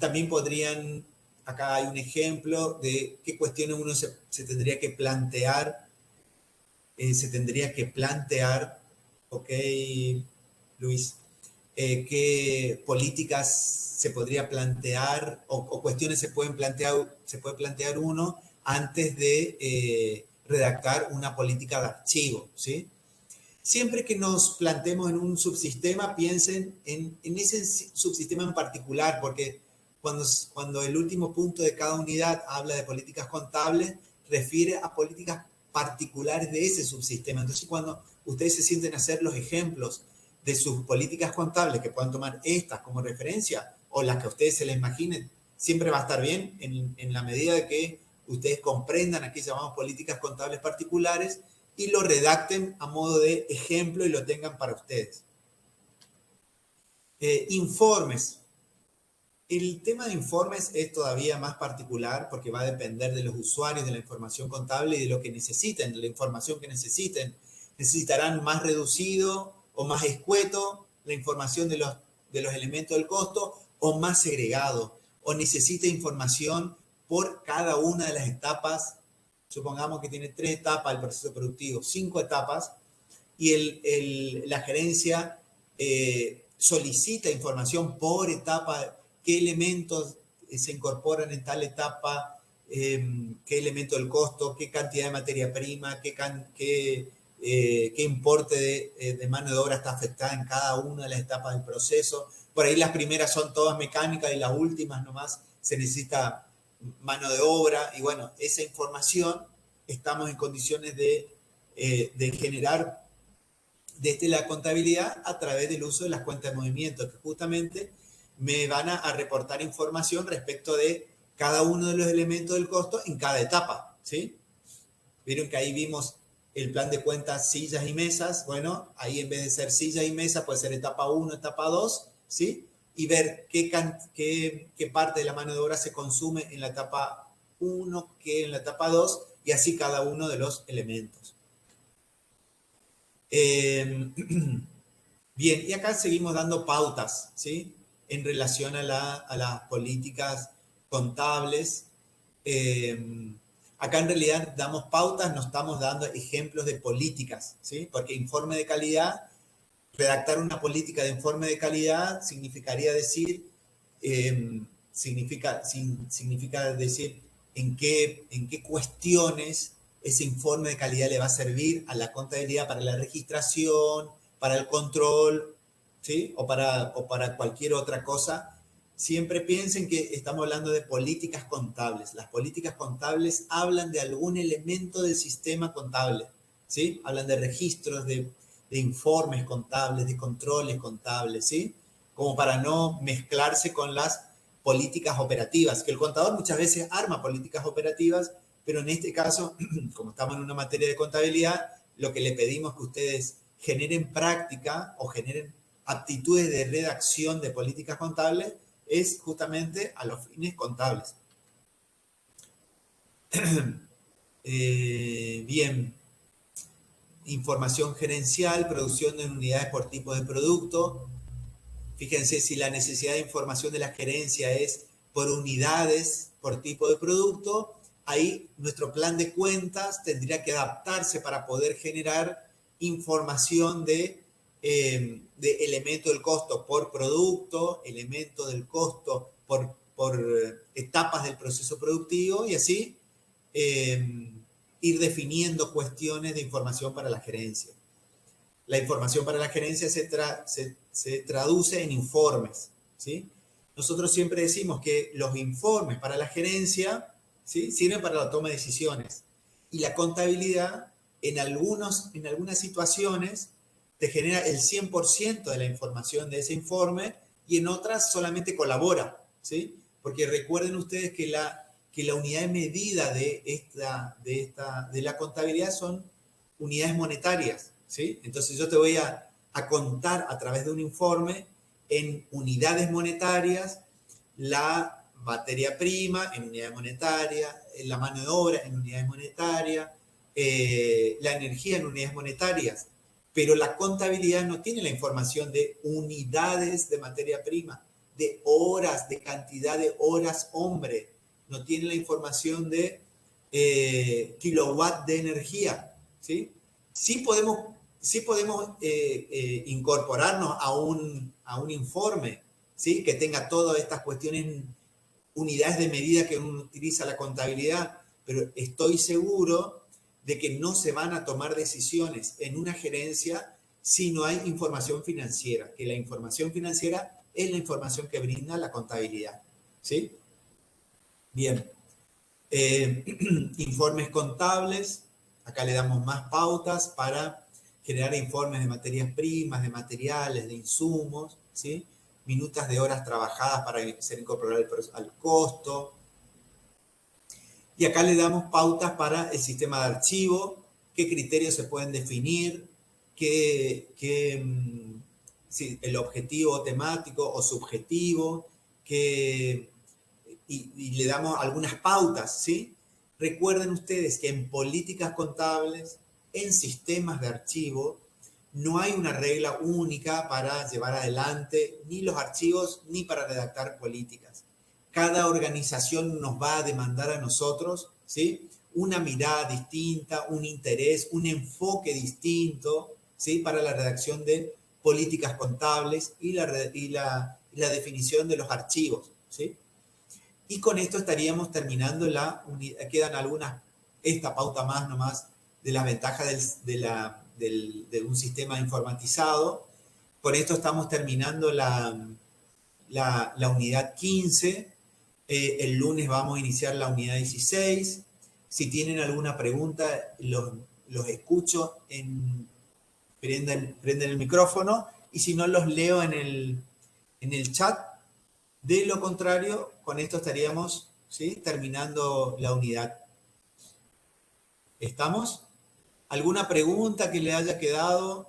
También podrían, acá hay un ejemplo de qué cuestiones uno se tendría que plantear, ok, Luis, qué políticas se podría plantear o cuestiones se puede plantear uno antes de redactar una política de archivo, ¿sí? Siempre que nos planteemos en un subsistema, piensen en ese subsistema en particular, porque cuando el último punto de cada unidad habla de políticas contables, refiere a políticas particulares de ese subsistema. Entonces, cuando ustedes se sienten a hacer los ejemplos de sus políticas contables, que puedan tomar estas como referencia, o las que a ustedes se les imaginen, siempre va a estar bien en la medida de que ustedes comprendan a qué llamamos políticas contables particulares y lo redacten a modo de ejemplo y lo tengan para ustedes. Informes. El tema de informes es todavía más particular porque va a depender de los usuarios de la información contable y de lo que necesiten, de la información que necesiten. Necesitarán más reducido o más escueto la información de los elementos del costo o más segregado, o necesita información por cada una de las etapas. Supongamos que tiene 3 etapas el proceso productivo, 5 etapas, y la gerencia solicita información por etapa, qué elementos se incorporan en tal etapa, qué elemento del costo, qué cantidad de materia prima, qué importe de mano de obra está afectada en cada una de las etapas del proceso. Por ahí las primeras son todas mecánicas y las últimas nomás se necesita mano de obra. Y bueno, esa información estamos en condiciones de generar desde la contabilidad a través del uso de las cuentas de movimiento, que justamente me van a reportar información respecto de cada uno de los elementos del costo en cada etapa, ¿sí? Vieron que ahí vimos el plan de cuentas sillas y mesas. Bueno, ahí en vez de ser sillas y mesas puede ser etapa 1, etapa 2, ¿sí? Y ver qué parte de la mano de obra se consume en la etapa 1, qué en la etapa 2, y así cada uno de los elementos. Bien, y acá seguimos dando pautas, ¿sí? En relación a las políticas contables. Acá en realidad damos pautas, no estamos dando ejemplos de políticas, ¿sí? Porque informe de calidad, redactar una política de informe de calidad significaría decir significa decir en qué cuestiones ese informe de calidad le va a servir a la contabilidad para la registración, para el control, ¿sí? o para cualquier otra cosa. Siempre piensen que estamos hablando de políticas contables. Las políticas contables hablan de algún elemento del sistema contable, ¿sí? Hablan de registros, de informes contables, de controles contables, ¿sí? Como para no mezclarse con las políticas operativas, que el contador muchas veces arma políticas operativas, pero en este caso, como estamos en una materia de contabilidad, lo que le pedimos es que ustedes generen práctica o generen aptitudes de redacción de políticas contables es justamente a los fines contables. Bien. Información gerencial, producción en unidades por tipo de producto. Fíjense si la necesidad de información de la gerencia es por unidades por tipo de producto, ahí nuestro plan de cuentas tendría que adaptarse para poder generar información de elemento del costo por producto, elemento del costo por etapas del proceso productivo y así ir definiendo cuestiones de información para la gerencia. La información para la gerencia se traduce en informes, ¿sí? Nosotros siempre decimos que los informes para la gerencia, ¿sí?, sirven para la toma de decisiones. Y la contabilidad, en algunas situaciones, te genera el 100% de la información de ese informe y en otras solamente colabora, ¿sí? Porque recuerden ustedes que la unidad de medida de la contabilidad son unidades monetarias, ¿sí? Entonces yo te voy a contar a través de un informe en unidades monetarias la materia prima en unidades monetarias, la mano de obra en unidades monetarias, la energía en unidades monetarias, pero la contabilidad no tiene la información de unidades de materia prima, de horas, de cantidad de horas hombre, no tiene la información de kilowatt de energía, ¿sí? Sí podemos incorporarnos a un informe, ¿sí?, que tenga todas estas cuestiones, unidades de medida que uno utiliza la contabilidad, pero estoy seguro de que no se van a tomar decisiones en una gerencia si no hay información financiera, que la información financiera es la información que brinda la contabilidad, ¿sí? Bien. Informes contables. Acá le damos más pautas para generar informes de materias primas, de materiales, de insumos, ¿sí? Minutas de horas trabajadas para ser incorporadas al costo. Y acá le damos pautas para el sistema de archivo, qué criterios se pueden definir, sí, el objetivo temático o subjetivo, y le damos algunas pautas, ¿sí? Recuerden ustedes que en políticas contables, en sistemas de archivo, no hay una regla única para llevar adelante ni los archivos ni para redactar políticas. Cada organización nos va a demandar a nosotros, ¿sí?, una mirada distinta, un interés, un enfoque distinto, ¿sí?, para la redacción de políticas contables y la definición de los archivos, ¿sí? Y con esto estaríamos terminando quedan esta pauta más nomás de las ventajas de un sistema informatizado. Con esto estamos terminando la unidad 15. El lunes vamos a iniciar la unidad 16. Si tienen alguna pregunta, los escucho, prenden el micrófono, y si no, los leo en el chat. De lo contrario, con esto estaríamos, ¿sí?, terminando la unidad. ¿Estamos? ¿Alguna pregunta que le haya quedado?